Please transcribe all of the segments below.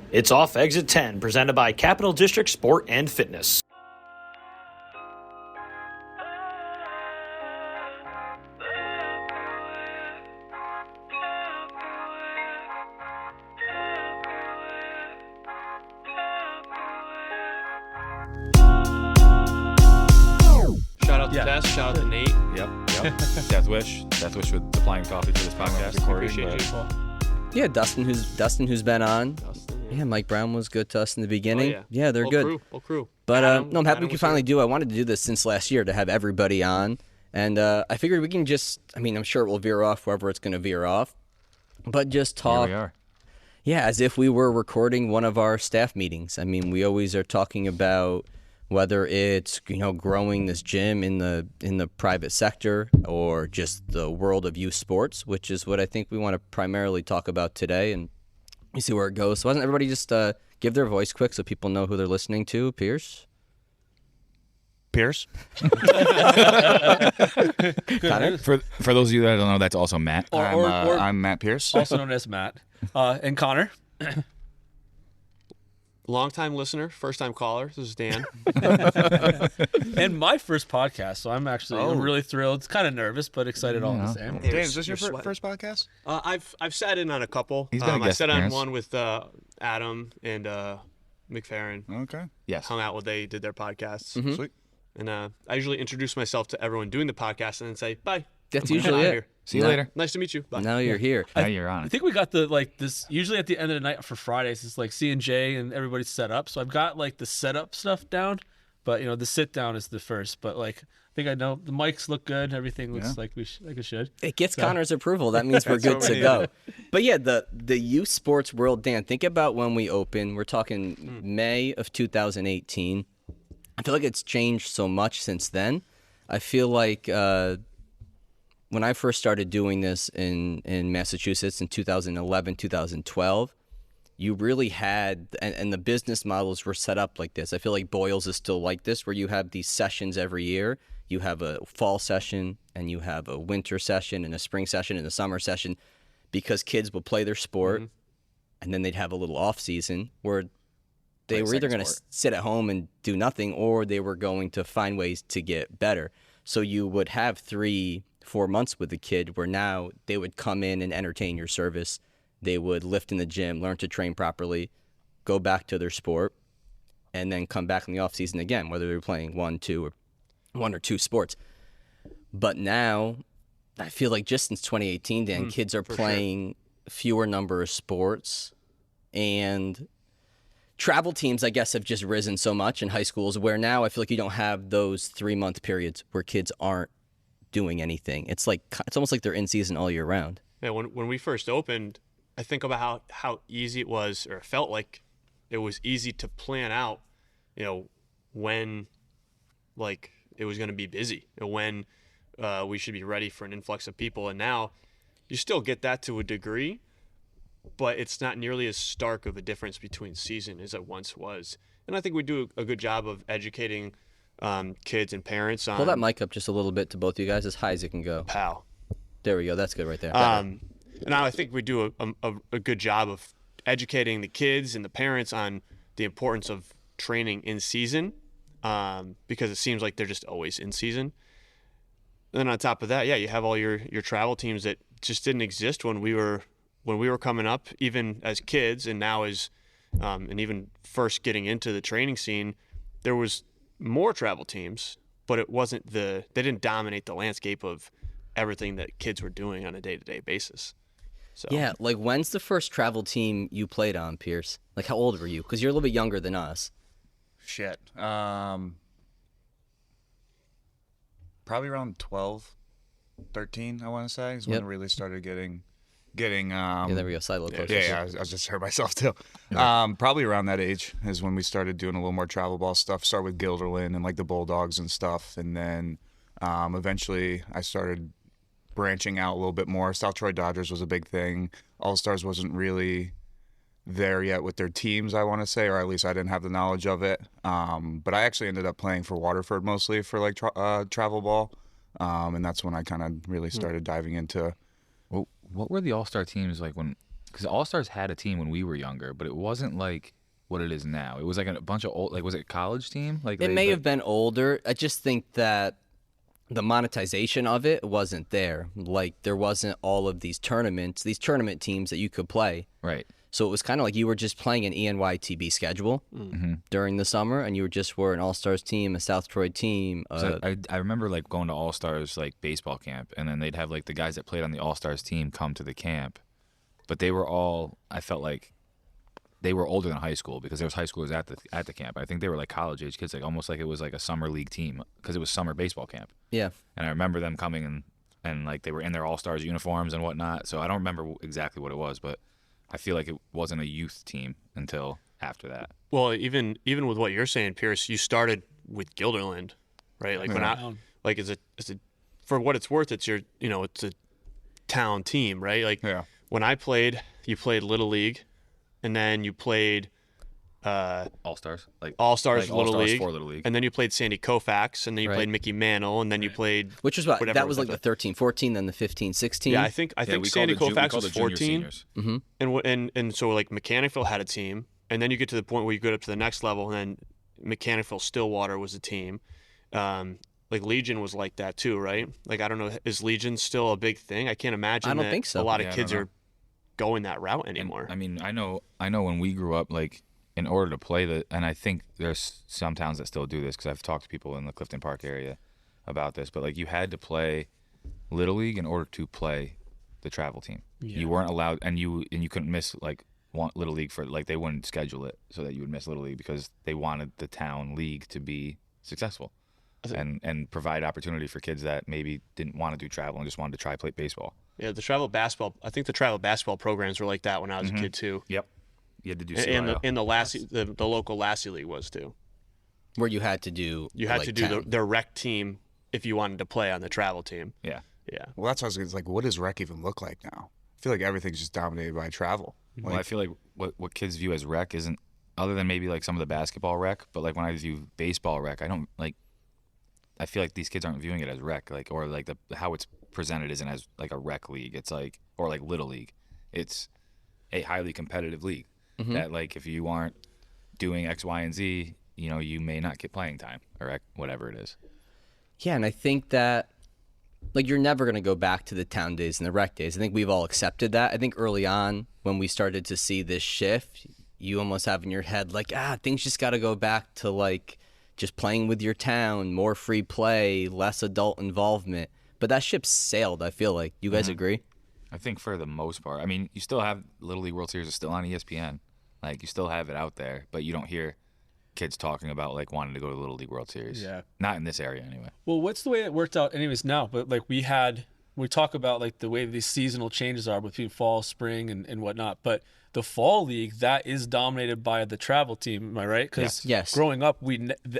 It's off exit 10, presented by Capital District Sport and Fitness. Shout out to Tess, shout out to Nate. Yep. Death Wish with supplying coffee for this podcast. Appreciate you, Paul. Yeah, Dustin, who's been on. Yeah, Mike Brown was good to us in the beginning. Yeah, they're good. Whole crew. But no, I'm happy we can finally do. I wanted to do this since last year to have everybody on, and I figured we can just. I mean, I'm sure it will veer off wherever it's going to veer off, but just talk. Here we are. Yeah, as if we were recording one of our staff meetings. I mean, we always are talking about whether it's growing this gym in the private sector or just the world of youth sports, which is what I think we want to primarily talk about today, and we see where it goes. So why doesn't everybody just give their voice quick so people know who they're listening to? Pierce? Connor? For those of you that don't know, that's also Matt. I'm Matt Pierce. Also known as Matt. And Connor. Long-time listener, first-time caller. This is Dan. And my first podcast, so I'm really thrilled. Kind of nervous, but excited all the same. Dan, is this your first podcast? I've sat in on a couple. He's been a guest I sat on appearance. one with Adam and McFerrin. Okay. Yes. Hung out while they did their podcasts. Mm-hmm. Sweet. And I usually introduce myself to everyone doing the podcast and then say, bye. That's I'm usually out it. here. See you later. Nice to meet you. Bye. Now you're here. Now you're on I it. think we got this usually at the end of the night for Fridays. It's like C&J and everybody's set up. So I've got like the setup stuff down, but the sit down is the first. But like I think I know the mics look good. Everything looks like it should. It gets Connor's approval. That means we're good to go. But yeah, the youth sports world, Dan, think about when we opened. We're talking May of 2018. I feel like it's changed so much since then. I feel like when I first started doing this in Massachusetts in 2011, 2012, you really had, and the business models were set up like this. I feel like Boyles is still like this, where you have these sessions every year. You have a fall session, and you have a winter session, and a spring session, and a summer session, because kids will play their sport, and then they'd have a little off season where they were either going to sit at home and do nothing, or they were going to find ways to get better. So you would have 3-4 months with the kid where now they would come in and entertain your service. They would lift in the gym, learn to train properly, go back to their sport, and then come back in the off season again, whether they're playing one or two sports. But now, I feel like just since 2018, Dan, kids are playing fewer number of sports, and travel teams, I guess, have just risen so much in high schools, where now I feel like you don't have those 3-month periods where kids aren't doing anything. It's almost like they're in season all year round. Yeah, when we first opened, I think about how easy it was, or it felt like it was easy to plan out, when like it was going to be busy, when we should be ready for an influx of people. And now you still get that to a degree, but it's not nearly as stark of a difference between season as it once was. And I think we do a good job of educating kids and parents on. Pull that mic up just a little bit to both of you guys, as high as it can go. Pow. There we go. That's good right there. And now I think we do a good job of educating the kids and the parents on the importance of training in season, because it seems like they're just always in season. And then on top of that, you have all your travel teams that just didn't exist when we were coming up, even as kids, and now as and even first getting into the training scene, there was more travel teams, but it wasn't they didn't dominate the landscape of everything that kids were doing on a day-to-day basis. So Yeah, like when's the first travel team you played on, Pierce? Like how old were you? Because you're a little bit younger than us. Shit. Probably around 12, 13, I want to say, is when Yep. it really started getting Yeah, there we go. Slide a little closer. Yeah, I was just heard myself too. Probably around that age is when we started doing a little more travel ball stuff. Started with Guilderland and like the Bulldogs and stuff, and then eventually I started branching out a little bit more. South Troy Dodgers was a big thing. All Stars wasn't really there yet with their teams, I want to say, or at least I didn't have the knowledge of it. But I actually ended up playing for Waterford mostly for like travel ball, and that's when I kind of really started diving into. What were the all-star teams like when? because All Stars had a team when we were younger, but it wasn't like what it is now. It was like a bunch of old, like, was it a college team? Like It may have been older. I just think that the monetization of it wasn't there. Like, there wasn't all of these tournament teams that you could play. right. So it was kind of like you were just playing an ENYTB schedule during the summer, and you were an All-Stars team, a South Troy team. So I remember like going to All Stars like baseball camp, and then they'd have like the guys that played on the All Stars team come to the camp, but they were all, I felt like they were older than high school because there was high schoolers at the camp. I think they were like college age kids, like almost like it was like a summer league team because it was summer baseball camp. Yeah. And I remember them coming and like they were in their All Stars uniforms and whatnot. So I don't remember exactly what it was, but I feel like it wasn't a youth team until after that. Well, even with what you're saying, Pierce, you started with Guilderland, right? Like when I like as a for what it's worth, it's it's a town team, right? Like when I played, you played Little League, and then you played All Stars, like All-Stars like Little All-Stars League, for Little League, and then you played Sandy Koufax, and then you played Mickey Mantle, and then you played Which was what? whatever That was like the 13-14, then the 15-16. Yeah, I think we called Sandy the Koufax we was called the junior 14, seniors. and so like Mechanicville had a team, and then you get to the point where you go up to the next level, and then Mechanicville Stillwater was a team. Like Legion was like that too, right? Like I don't know, is Legion still a big thing? I can't imagine. I don't that think so. A lot of Yeah, I kids don't know. are going that route anymore. I mean, I know when we grew up, like in order to play and I think there's some towns that still do this because I've talked to people in the Clifton Park area about this, but like you had to play Little League in order to play the travel team. Yeah. You weren't allowed, and you couldn't miss like Little League for like they wouldn't schedule it so that you would miss Little League because they wanted the town league to be successful and provide opportunity for kids that maybe didn't want to do travel and just wanted to try play baseball. Yeah, the travel basketball. I think the travel basketball programs were like that when I was a kid too. Yep. You had to do And CYO. the Lassie, the local Lassie League was too. Where you had to do their rec team if you wanted to play on the travel team. Yeah. Yeah. Well, that's what I was gonna, like, what does rec even look like now? I feel like everything's just dominated by travel. Well, I feel like what kids view as rec isn't, other than maybe like some of the basketball rec, but like when I view baseball rec, I feel like these kids aren't viewing it as rec, like, or like how it's presented isn't as like a rec league. It's like, or like Little League. It's a highly competitive league that like if you aren't doing X, Y, and Z, you may not get playing time or whatever it is. Yeah, and I think that like you're never going to go back to the town days and the rec days. I think we've all accepted that. I think early on when we started to see this shift, you almost have in your head like, things just got to go back to like just playing with your town, more free play, less adult involvement. But that ship sailed, I feel like. You guys agree? I think for the most part, I mean, you still have Little League World Series is still on ESPN. Like you still have it out there, but you don't hear kids talking about like wanting to go to the Little League World Series. Yeah. Not in this area anyway. Well, what's the way it worked out anyways now? But like we talk about like the way these seasonal changes are between fall, spring, and whatnot. But the fall league, that is dominated by the travel team. Am I right? Because Yes. growing up,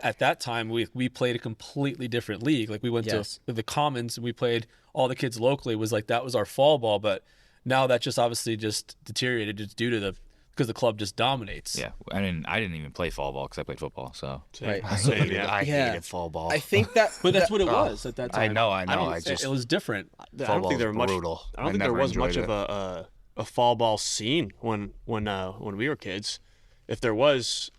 at that time we played a completely different league. Like we went Yes. to the Commons and we played all the kids locally. It was like that was our fall ball. But now that just obviously just deteriorated just due to because the club just dominates. Yeah. I didn't even play fall ball because I played football. So Right. I hated fall ball. I think that But that's what it was at that time. I know. It was different. I don't think there was brutal. I don't think there never was much enjoyed of a fall ball scene when we were kids. If there was,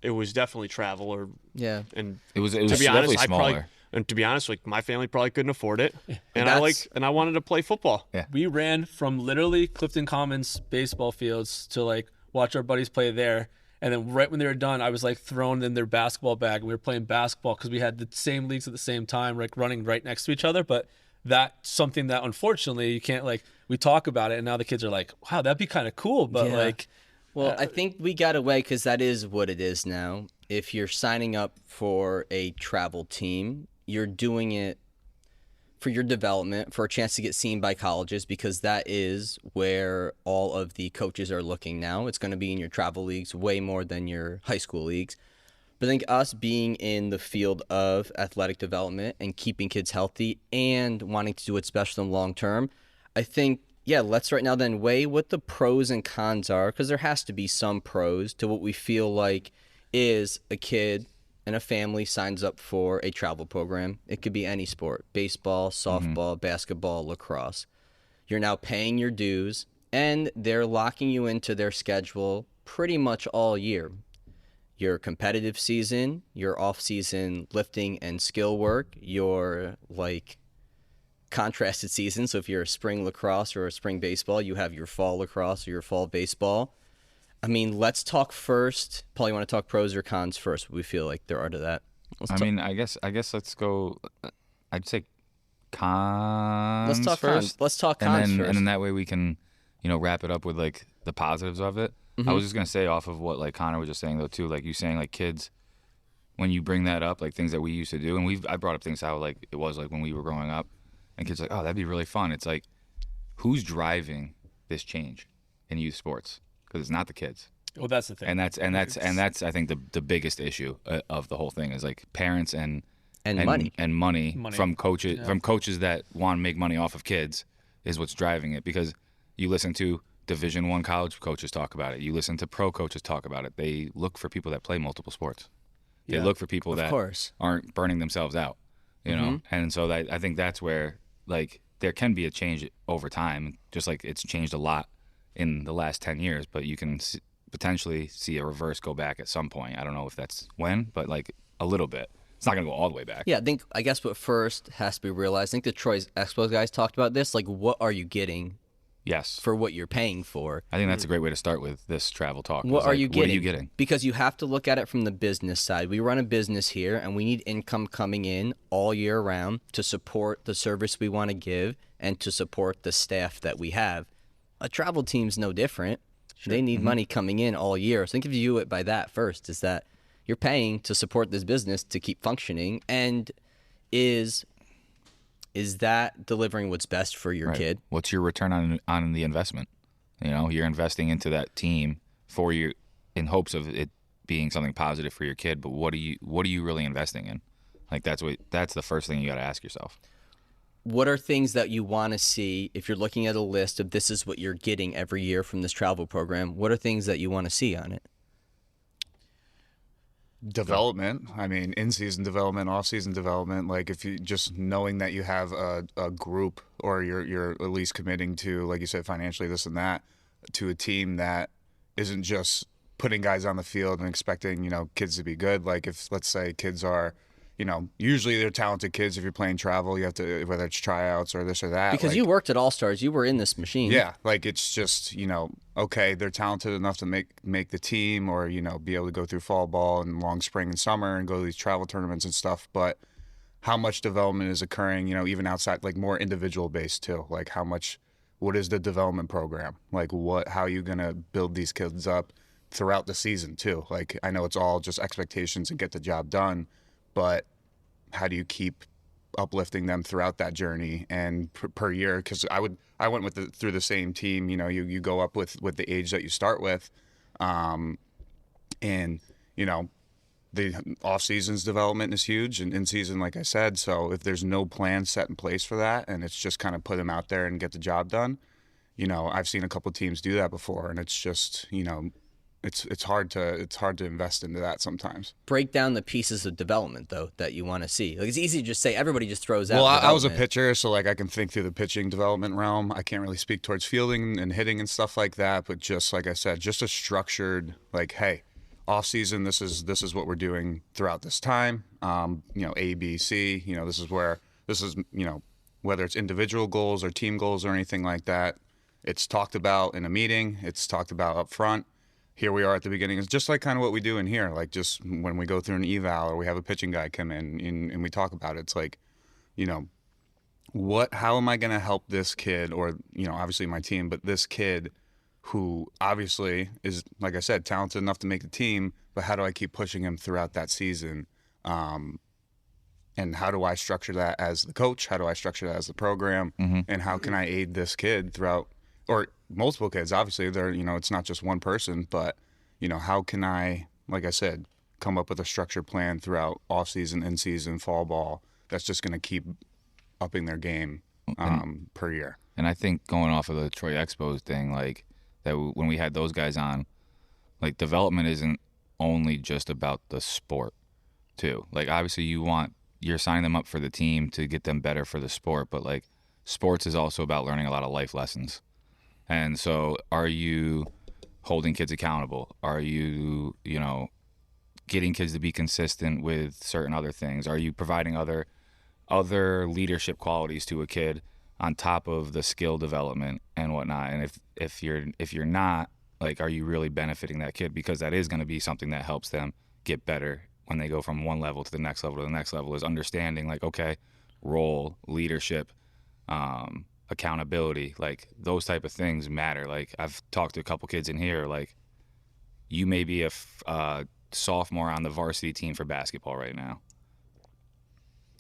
it was definitely travel yeah. and it was to be definitely honest, smaller. to be honest, like my family probably couldn't afford it, and That's- I wanted to play football. Yeah. We ran from literally Clifton Commons baseball fields to like watch our buddies play there. And then right when they were done, I was like thrown in their basketball bag. And we were playing basketball because we had the same leagues at the same time, like running right next to each other. But that's something that unfortunately you can't like, we talk about it and now the kids are like, wow, that'd be kind of cool. But Yeah. like, Well, I think we got away because that is what it is now. If you're signing up for a travel team, you're doing it for your development, for a chance to get seen by colleges, because that is where all of the coaches are looking now. It's going to be in your travel leagues way more than your high school leagues. But I think us being in the field of athletic development and keeping kids healthy and wanting to do what's best for them long term, I think, yeah, let's right now then weigh what the pros and cons are, because there has to be some pros to what we feel like is a kid and a family signs up for a travel program. It could be any sport, baseball, softball, basketball, lacrosse. You're now paying your dues, and they're locking you into their schedule pretty much all year. Your competitive season, your off-season lifting and skill work, your like contrasted season. So if you're a spring lacrosse or a spring baseball, you have your fall lacrosse or your fall baseball. I mean, let's talk first. Paul, you want to talk pros or cons first? What we feel like there are to that. I guess let's go. I'd say cons. Let's talk first. cons. Let's talk cons first. And then that way we can, wrap it up with like the positives of it. I was just gonna say off of what like Connor was just saying though too, like you saying like kids, when you bring that up, like things that we used to do, and I brought up things how like it was like when we were growing up, and kids are like, oh, that'd be really fun. It's like, who's driving this change in youth sports? Because it's not the kids. Well, that's the thing. And that's I think the biggest issue of the whole thing is like parents and money from coaches that want to make money off of kids is what's driving it. Because you listen to Division I college coaches talk about it. You listen to pro coaches talk about it. They look for people that play multiple sports. They look for people that aren't burning themselves out, you know? And so I think that's where, like, there can be a change over time, just like it's changed a lot in the last 10 years, but you can potentially see a reverse go back at some point. I don't know if that's when, but, like, a little bit. It's not going to go all the way back. Yeah, I guess what first has to be realized, I think the Troy's Expo guys talked about this, like, what are you getting Yes. for what you're paying for? I think that's a great way to start with this travel talk. What are you getting? What are you getting? Because you have to look at it from the business side. We run a business here, and we need income coming in all year round to support the service we want to give and to support the staff that we have. A travel team's no different. They need money coming in all year. So I think if you view it by that first, is that you're paying to support this business to keep functioning, and is that delivering what's best for your kid? What's your return on the investment? You're investing into that team for you in hopes of it being something positive for your kid, but what are you really investing in? Like that's the first thing you got to ask yourself. What are things that you want to see if you're looking at a list of this is what you're getting every year from this travel program? What are things that you want to see on it? Development. I mean, in-season development, off-season development. Like if you just knowing that you have a group, or you're at least committing to, like you said, financially this and that, to a team that isn't just putting guys on the field and expecting, kids to be good. Like if, let's say, kids are, usually they're talented kids. If you're playing travel, you have to, whether it's tryouts or this or that. Because you worked at All Stars, you were in this machine. Yeah, like it's just, okay, they're talented enough to make the team, or be able to go through fall ball and long spring and summer and go to these travel tournaments and stuff. But how much development is occurring, even outside, like more individual based too? Like what is the development program? Like how are you gonna build these kids up throughout the season too? Like I know it's all just expectations and get the job done, but how do you keep uplifting them throughout that journey and per year? Because I went through the same team. You go up with the age that you start with, and the off season's development is huge, and in season, like I said. So if there's no plan set in place for that, and it's just kind of put them out there and get the job done, I've seen a couple teams do that before, and it's just It's hard to invest into that sometimes. Break down the pieces of development though that you want to see. Like it's easy to just say everybody just throws out. Well, I was a pitcher, so like I can think through the pitching development realm. I can't really speak towards fielding and hitting and stuff like that, but just like I said, just a structured like, hey, off season, this is what we're doing throughout this time. A, B, C. This is whether it's individual goals or team goals or anything like that. It's talked about in a meeting. It's talked about up front. Here we are at the beginning. It's just like kind of what we do in here. Like just when we go through an eval or we have a pitching guy come in and we talk about it, it's like, how am I going to help this kid, or, obviously my team, but this kid who obviously is, like I said, talented enough to make the team, but how do I keep pushing him throughout that season? And how do I structure that as the coach? How do I structure that as the program? And how can I aid this kid throughout, or multiple kids, obviously they're, it's not just one person, but, how can I, like I said, come up with a structured plan throughout off season, in season, fall ball, that's just going to keep upping their game per year. And I think going off of the Troy Expos thing, like that when we had those guys on, like development isn't only just about the sport too. Like obviously you're signing them up for the team to get them better for the sport, but like sports is also about learning a lot of life lessons. And so are you holding kids accountable? Are you, getting kids to be consistent with certain other things? Are you providing other leadership qualities to a kid on top of the skill development and whatnot? And if you're not, like, are you really benefiting that kid? Because that is going to be something that helps them get better when they go from one level to the next level to the next level, is understanding, like, okay, role, leadership, accountability, like those type of things matter. Like, I've talked to a couple kids in here, like, you may be a sophomore on the varsity team for basketball right now,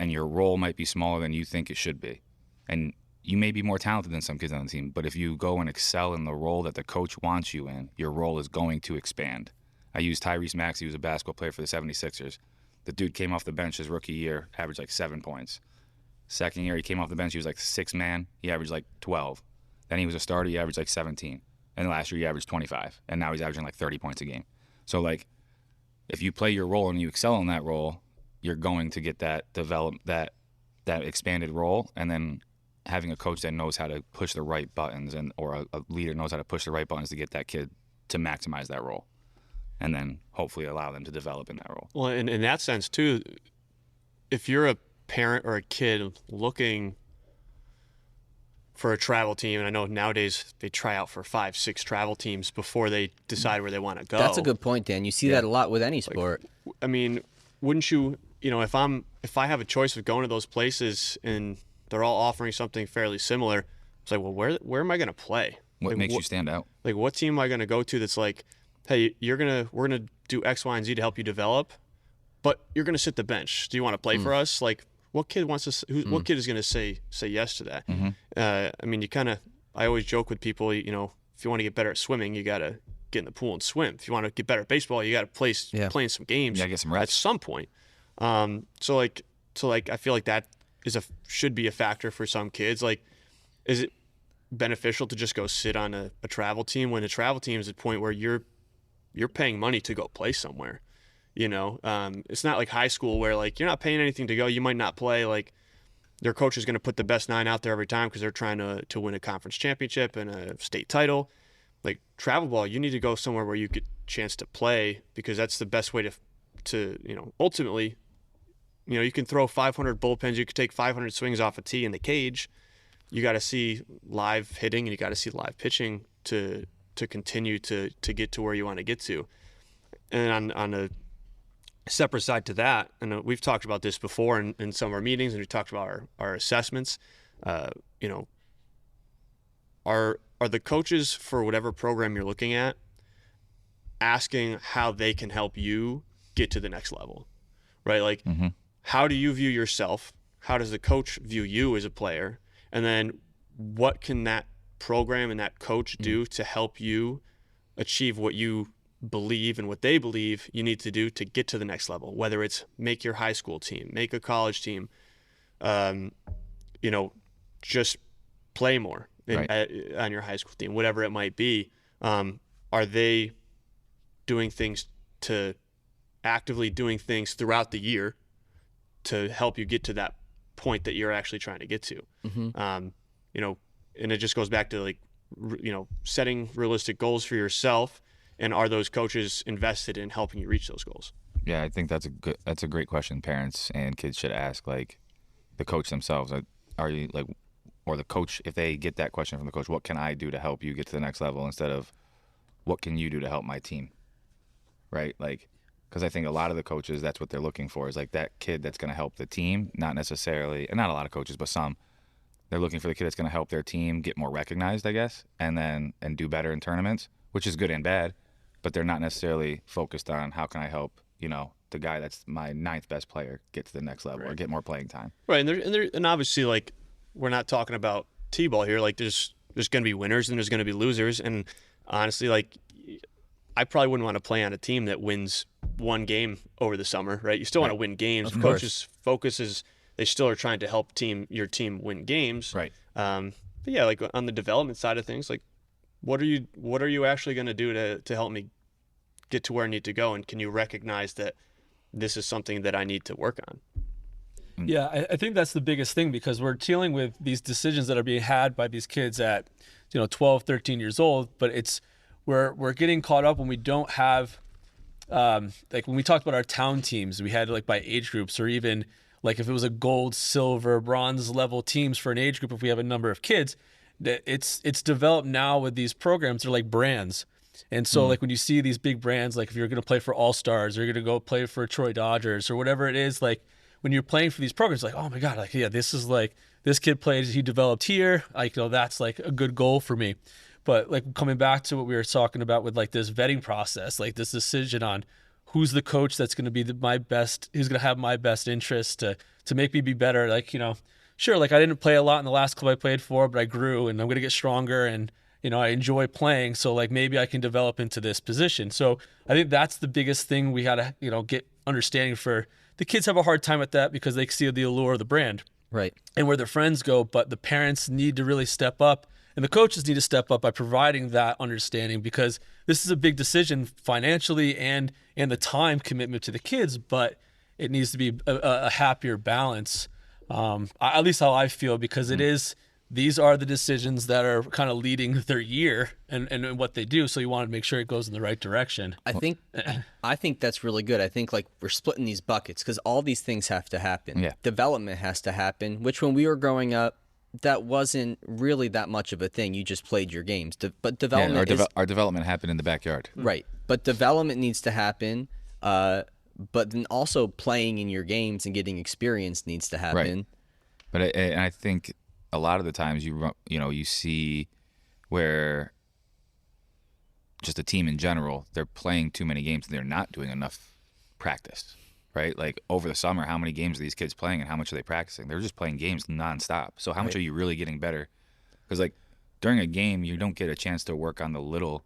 and your role might be smaller than you think it should be, and you may be more talented than some kids on the team, but if you go and excel in the role that the coach wants you in, your role is going to expand. I used Tyrese Maxey, who was a basketball player for the 76ers. The dude came off the bench his rookie year, averaged like 7 points. Second year, he came off the bench, he was like 6 man, he averaged like 12. Then he was a starter, he averaged like 17. And last year, he averaged 25. And now he's averaging like 30 points a game. So, like, if you play your role and you excel in that role, you're going to get that that expanded role. And then having a coach that knows how to push the right buttons, or a leader knows how to push the right buttons to get that kid to maximize that role, and then hopefully allow them to develop in that role. Well, in that sense too, if you're a parent or a kid looking for a travel team, and I know nowadays they try out for 5-6 travel teams before they decide where they want to go. That's a good point, Dan. You see that a lot with any sport. I mean, wouldn't you? If I have a choice of going to those places and they're all offering something fairly similar, it's like, well, where am I going to play? What makes you stand out? Like, what team am I going to go to that's like, hey, we're gonna do X, Y, and Z to help you develop, but you're gonna sit the bench. Do you want to play for us? Like, what kid wants to? What kid is gonna say yes to that? I mean, I always joke with people. If you want to get better at swimming, you gotta get in the pool and swim. If you want to get better at baseball, you gotta play in some games. Yeah, get some reps at some point. So I feel like that should be a factor for some kids. Like, is it beneficial to just go sit on a travel team when a travel team is at a point where you're paying money to go play somewhere? It's not like high school where, like, you're not paying anything to go. You might not play. Like, their coach is going to put the best 9 out there every time because they're trying to win a conference championship and a state title. Like, travel ball, you need to go somewhere where you get a chance to play, because that's the best way to ultimately, you can throw 500 bullpens. You could take 500 swings off a tee in the cage. You got to see live hitting and you got to see live pitching to continue to get to where you want to get to. And on a separate side to that, and we've talked about this before in some of our meetings, and we talked about our assessments. Are the coaches for whatever program you're looking at asking how they can help you get to the next level, right? Like, how do you view yourself? How does the coach view you as a player? And then what can that program and that coach do to help you achieve what you believe and what they believe you need to do to get to the next level? Whether it's make your high school team, make a college team, just play more on your high school team, whatever it might be. Are they actively doing things throughout the year to help you get to that point that you're actually trying to get to? And it just goes back to, like, setting realistic goals for yourself, and are those coaches invested in helping you reach those goals? Yeah, I think that's a great question parents and kids should ask, like, the coach themselves. Are you, like, or the coach, if they get that question from the coach, what can I do to help you get to the next level, instead of what can you do to help my team, right? Like, because I think a lot of the coaches, that's what they're looking for, is like that kid that's going to help the team, not necessarily, and not a lot of coaches, but some. They're looking for the kid that's going to help their team get more recognized, I guess, and do better in tournaments, which is good and bad, but they're not necessarily focused on how can I help, the guy that's my 9th best player get to the next level, or get more playing time. Right, and obviously, like, we're not talking about T-ball here. Like, there's going to be winners and there's going to be losers, and honestly, like, I probably wouldn't want to play on a team that wins one game over the summer, right? You still want to win games. Coaches' focus is they still are trying to help your team win games. Right. But yeah, like, on the development side of things, like, what are you actually going to do to help me get to where I need to go? And can you recognize that this is something that I need to work on? Yeah, I think that's the biggest thing, because we're dealing with these decisions that are being had by these kids at 12, 13 years old, but we're getting caught up when we don't have like when we talked about our town teams, we had like by age groups, or even like if it was a gold, silver, bronze level teams for an age group, if we have a number of kids, that it's developed now with these programs. They're like brands. And so like when you see these big brands, like if you're going to play for All Stars, or you're going to go play for Troy Dodgers or whatever it is, like when you're playing for these programs, like, oh my God, like, yeah, this is like, this kid played, he developed here. Like, that's like a good goal for me. But like coming back to what we were talking about with like this vetting process, like this decision on who's the coach that's going to be my best, who's going to have my best interest to make me be better. Like, sure, like I didn't play a lot in the last club I played for, but I grew and I'm going to get stronger, and I enjoy playing. So like maybe I can develop into this position. So I think that's the biggest thing we got to, get understanding for. The kids have a hard time with that because they see the allure of the brand. Right. And where their friends go, but the parents need to really step up, and the coaches need to step up by providing that understanding, because this is a big decision financially and the time commitment to the kids, but it needs to be a happier balance. At least how I feel, because these are the decisions that are kind of leading their year and what they do. So you want to make sure it goes in the right direction. I think that's really good. I think like we're splitting these buckets because all these things have to happen. Yeah. Development has to happen, which when we were growing up, that wasn't really that much of a thing. You just played your games. But development our development happened in the backyard. Right. But development needs to happen. But then also playing in your games and getting experience needs to happen. Right. But I think a lot of the times you see where just a team in general, they're playing too many games and they're not doing enough practice, right? Like over the summer, how many games are these kids playing and how much are they practicing? They're just playing games nonstop. So how much are you really getting better? Because like during a game, you don't get a chance to work on the little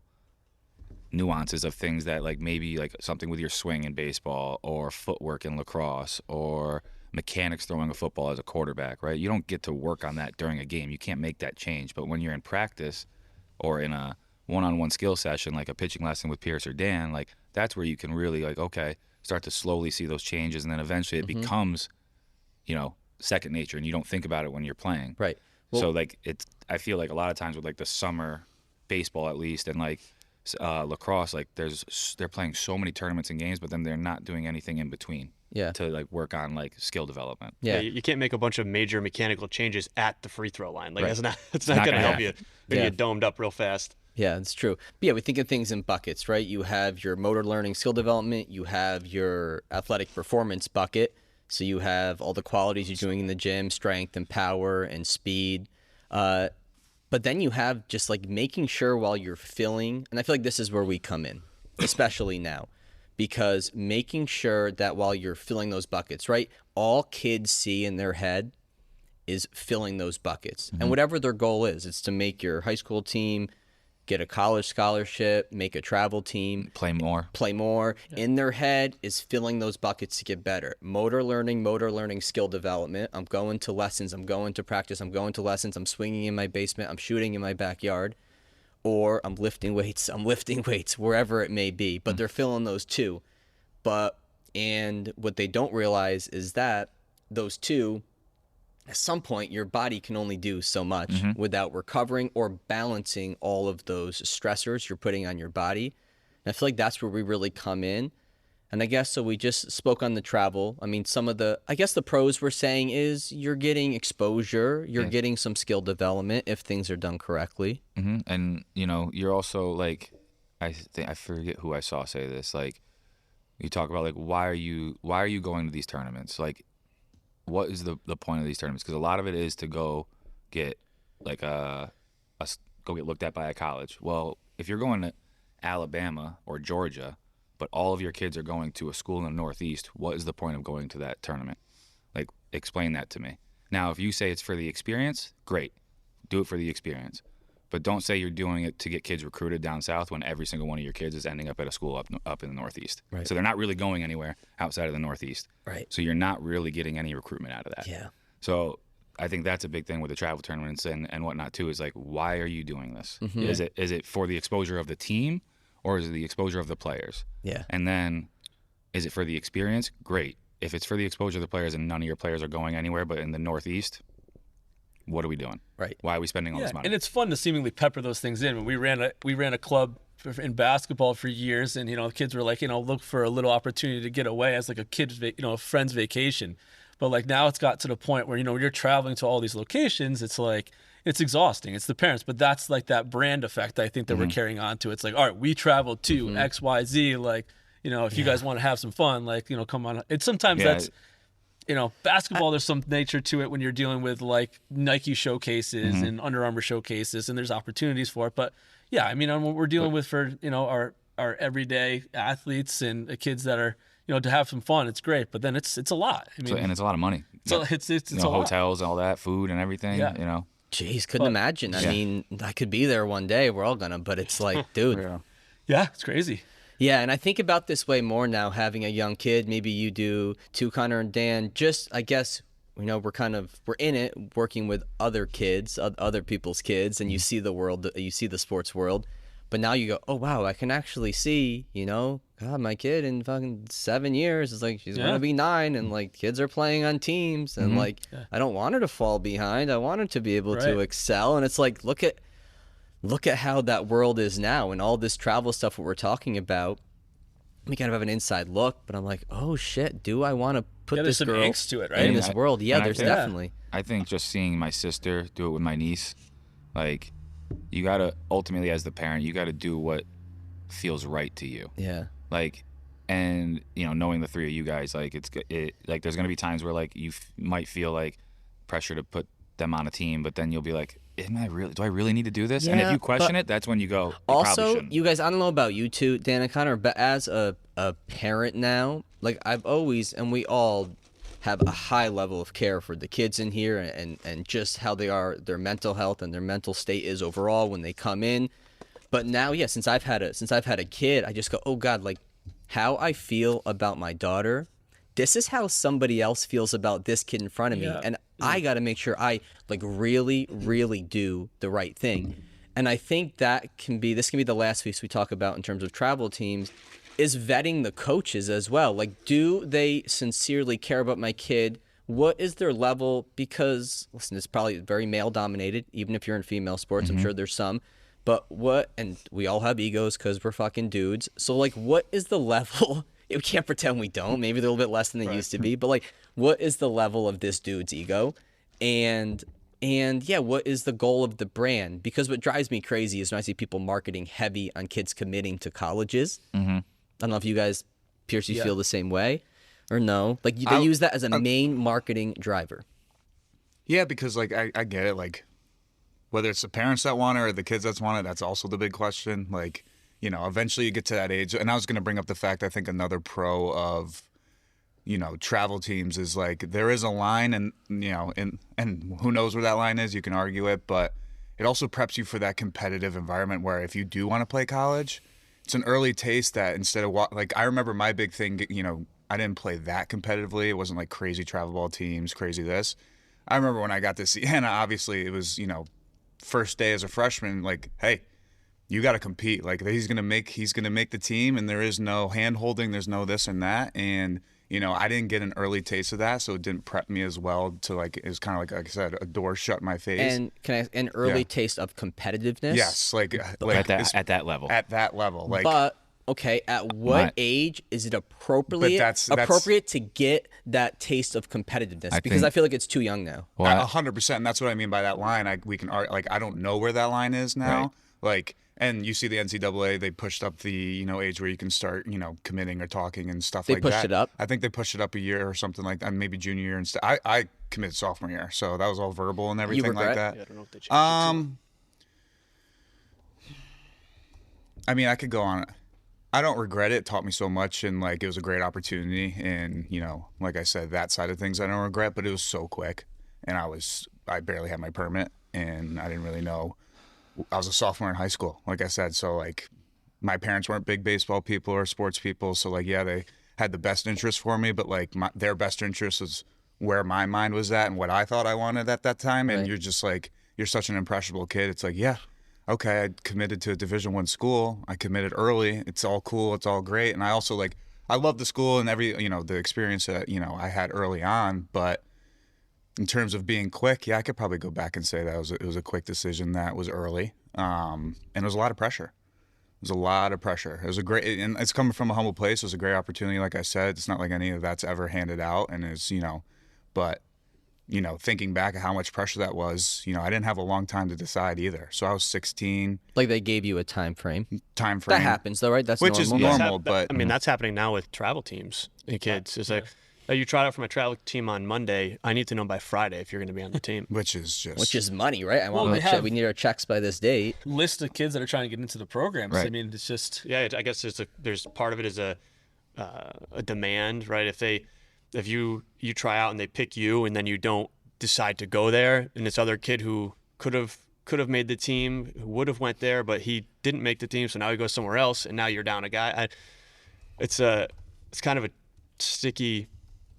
nuances of things that like maybe like something with your swing in baseball or footwork in lacrosse or mechanics throwing a football as a quarterback, right? You don't get to work on that during a game. You can't make that change. But when you're in practice or in a one-on-one skill session, like a pitching lesson with Pierce or Dan, like that's where you can really like, okay, start to slowly see those changes. And then eventually it becomes, second nature, and you don't think about it when you're playing. Right. Well, so like I feel like a lot of times with like the summer baseball at least, and like lacrosse, like they're playing so many tournaments and games, but then they're not doing anything in between. Yeah. To like work on like skill development. Yeah. You can't make a bunch of major mechanical changes at the free throw line. Like Right. it's not going to help happen. you. You're Yeah. get domed up real fast. Yeah, it's true. But yeah, we think of things in buckets, right? You have your motor learning, skill development. You have your athletic performance bucket. So you have all the qualities you're doing in the gym, strength and power and speed. But then you have just like making sure while you're filling, and I feel like this is where we come in, especially now, because making sure that while you're filling those buckets, right, all kids see in their head is filling those buckets. And whatever their goal is, it's to make your high school team, get a college scholarship, make a travel team, Play more. In their head is filling those buckets to get better. Motor learning, skill development. I'm going to lessons. I'm going to practice. I'm going to lessons. I'm swinging in my basement. I'm shooting in my backyard. Or I'm lifting weights, wherever it may be. But they're filling those two. And what they don't realize is that those two, at some point, your body can only do so much without recovering or balancing all of those stressors you're putting on your body. And I feel like that's where we really come in. And I guess so we just spoke on the travel. I mean, I guess the pros we're saying is you're getting exposure, you're getting some skill development if things are done correctly. And you're also like, I forget who I saw say this. Like, you talk about like why are you going to these tournaments? Like, what is the point of these tournaments? Because a lot of it is to go get like go get looked at by a college. Well, if you're going to Alabama or Georgia, but all of your kids are going to a school in the Northeast, what is the point of going to that tournament? Like, explain that to me. Now, if you say it's for the experience, great. Do it for the experience. But don't say you're doing it to get kids recruited down south when every single one of your kids is ending up at a school up in the Northeast. Right. So they're not really going anywhere outside of the Northeast. Right. So you're not really getting any recruitment out of that. Yeah. So I think that's a big thing with the travel tournaments and whatnot too, is like, why are you doing this? Is it for the exposure of the team or is it the exposure of the players? Yeah. And then is it for the experience? Great. If it's for the exposure of the players and none of your players are going anywhere but in the Northeast, what are we doing? Right. Why are we spending all Yeah, this money? and it's fun to seemingly pepper those things in. We ran a club in basketball for years, and the kids were like, look for a little opportunity to get away as like a kid's, a friend's vacation. But like now it's got to the point where when you're traveling to all these locations, it's like it's exhausting. It's the parents, but that's like that brand effect I think that we're carrying on to. It's like, all right, we traveled to XYZ, like if you guys want to have some fun, like come on. It's sometimes that's basketball, there's some nature to it when you're dealing with like Nike showcases and Under Armour showcases, and there's opportunities for it. But yeah, I mean, what we're dealing with for our everyday athletes and the kids that are to have some fun, it's great. But then it's a lot. I mean, and it's a lot of money. it's a lot. Hotels, all that, food, and everything. Yeah. Jeez, couldn't imagine. I mean, I could be there one day. We're all gonna, but it's like, dude. Yeah, it's crazy. Yeah, and I think about this way more now, having a young kid. Maybe you do too, Connor and Dan. Just, I guess, we're in it, working with other kids, other people's kids, and you see the world, you see the sports world. But now you go, oh, wow, I can actually see, God, my kid in fucking 7 years is like, she's going to be 9, and like kids are playing on teams, and like, I don't want her to fall behind. I want her to be able to excel. And it's like, look at how that world is now, and all this travel stuff that we're talking about. We kind of have an inside look, but I'm like, oh shit, do I want to put this some girl angst to it, right? in this world? Yeah, there's definitely. I think just seeing my sister do it with my niece, like, you gotta ultimately, as the parent, you gotta do what feels right to you. Yeah. Like, and knowing the three of you guys, like like there's gonna be times where like you might feel like pressure to put them on a team, but then you'll be like, do I really need to do this? And if you question it, that's when you go, also, you guys, I don't know about you two, Dan and Connor, but as a parent now, like I've always, and we all have a high level of care for the kids in here, and just how they are, their mental health and their mental state is overall when they come in. But now, yeah, since I've had a kid, I just go, oh God, like how I feel about my daughter, this is how somebody else feels about this kid in front of me. And I got to make sure I like really, really do the right thing. And I think this can be the last piece we talk about in terms of travel teams, is vetting the coaches as well. Like, do they sincerely care about my kid? What is their level? Because listen, it's probably very male dominated, even if you're in female sports, I'm sure there's some. But and we all have egos because we're fucking dudes. So like, what is the level? We can't pretend we don't. Maybe they're a little bit less than they used to be. But like, what is the level of this dude's ego? And yeah, what is the goal of the brand? Because what drives me crazy is when I see people marketing heavy on kids committing to colleges. I don't know if you guys, Pierce, you feel the same way or no? Like they use that as a main marketing driver. Yeah, because like I get it. Like whether it's the parents that want it or the kids that want it, that's also the big question. Like, eventually you get to that age. And I was going to bring up the fact, I think another pro of, travel teams is like there is a line, and and who knows where that line is. You can argue it, but it also preps you for that competitive environment where if you do want to play college, it's an early taste that instead of like, I remember my big thing, I didn't play that competitively. It wasn't like crazy travel ball teams, crazy this. I remember when I got to Siena, obviously it was, first day as a freshman, like, hey, you got to compete. Like he's going to make the team, and there is no hand holding. There's no this and that. And, I didn't get an early taste of that. So it didn't prep me as well to like, it was kind of like I said, a door shut in my face. And an early taste of competitiveness? Yes. Like at that level. At that level. Like, but okay, at what age is it appropriate to get that taste of competitiveness? I feel like it's too young now. 100%. And that's what I mean by that line. I don't know where that line is now. Right. Like, and you see the NCAA, they pushed up the age where you can start committing or talking and stuff like that. They pushed it up. I think they pushed it up a year or something like that, maybe junior year instead. I committed sophomore year, so that was all verbal and everything like that. Yeah, I don't know if they changed it I mean, I could go on. I don't regret it. It taught me so much, and like it was a great opportunity. And like I said, that side of things I don't regret. But it was so quick, and I barely had my permit, and I didn't really know. I was a sophomore in high school, like I said. So like, my parents weren't big baseball people or sports people. So like, yeah, they had the best interest for me, but like their best interest was where my mind was at and what I thought I wanted at that time. And you're just like, you're such an impressionable kid. It's like, yeah. Okay, I committed to a Division I school. I committed early. It's all cool. It's all great. And I also I love the school and the experience that, I had early on. But, in terms of being quick, yeah, I could probably go back and say that it was a quick decision that was early, and it was a lot of pressure. It was a lot of pressure. It was a great, and it's coming from a humble place. It was a great opportunity. Like I said, it's not like any of that's ever handed out, and it's, but, thinking back at how much pressure that was, I didn't have a long time to decide either. So I was 16. Like they gave you a time frame. That happens though, right? That's which normal. is normal, but I mean, that's happening now with travel teams and kids. It's like, oh, you tried out for my travel team on Monday. I need to know by Friday if you're going to be on the team. which is money, right? We need our checks by this date. List of kids that are trying to get into the programs. Right. I mean, it's just Yeah, I guess there's part of it is a demand, right? If you try out and they pick you and then you don't decide to go there, and this other kid who could have made the team, who would have went there, but he didn't make the team, so now he goes somewhere else, and now you're down a guy. It's kind of a sticky,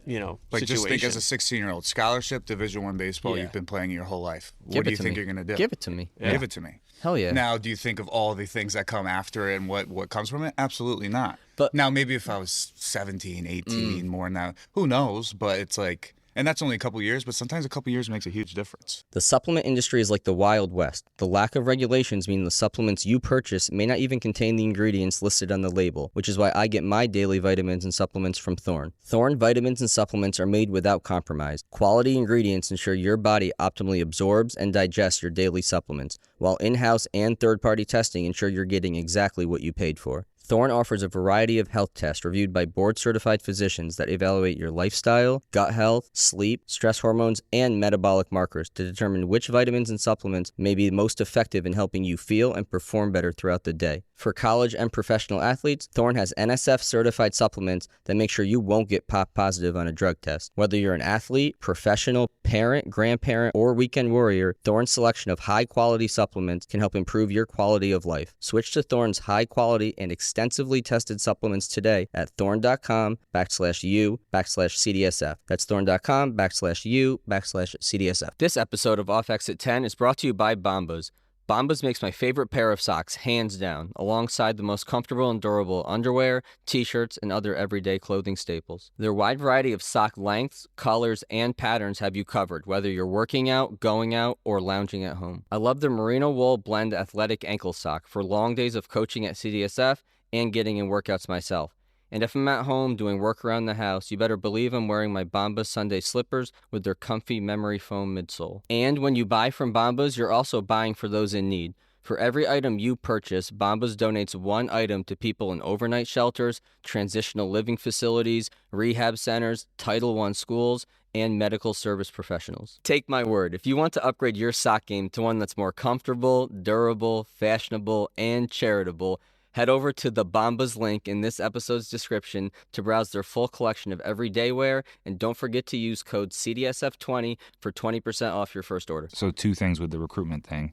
like situation. just think as a 16-year-old, scholarship, Division I baseball, Yeah. you've been playing your whole life. Give What do it you to think me. you're gonna do? Give it to me. Give it to me. Hell yeah. Now, do you think of all the things that come after it and what comes from it? Absolutely not. But- now, maybe if I was 17, 18, more now, who knows? But it's like, and that's only a couple years, but sometimes a couple years makes a huge difference. The supplement industry is like the Wild West. The lack of regulations mean the supplements you purchase may not even contain the ingredients listed on the label, which is why I get my daily vitamins and supplements from Thorne. Thorne vitamins and supplements are made without compromise. Quality ingredients ensure your body optimally absorbs and digests your daily supplements, while in-house and third-party testing ensure you're getting exactly what you paid for. Thorne offers a variety of health tests reviewed by board-certified physicians that evaluate your lifestyle, gut health, sleep, stress hormones, and metabolic markers to determine which vitamins and supplements may be most effective in helping you feel and perform better throughout the day. For college and professional athletes, Thorne has NSF-certified supplements that make sure you won't get pop positive on a drug test. Whether you're an athlete, professional, parent, grandparent, or weekend warrior, Thorne's selection of high-quality supplements can help improve your quality of life. Switch to Thorne's high-quality and extensively tested supplements today at thorne.com/u/CDSF. That's thorne.com/u/CDSF. This episode of Off Exit 10 is brought to you by Bombas. Bombas makes my favorite pair of socks, hands down, alongside the most comfortable and durable underwear, t-shirts, and other everyday clothing staples. Their wide variety of sock lengths, colors, and patterns have you covered, whether you're working out, going out, or lounging at home. I love their merino wool blend athletic ankle sock for long days of coaching at CDSF and getting in workouts myself. And if I'm at home doing work around the house, you better believe I'm wearing my Bombas Sunday slippers with their comfy memory foam midsole. And when you buy from Bombas, you're also buying for those in need. For every item you purchase, Bombas donates one item to people in overnight shelters, transitional living facilities, rehab centers, Title I schools, and medical service professionals. Take my word, if you want to upgrade your sock game to one that's more comfortable, durable, fashionable, and charitable, head over to the Bombas link in this episode's description to browse their full collection of everyday wear, and don't forget to use code CDSF20 for 20% off your first order. So 2 things with the recruitment thing.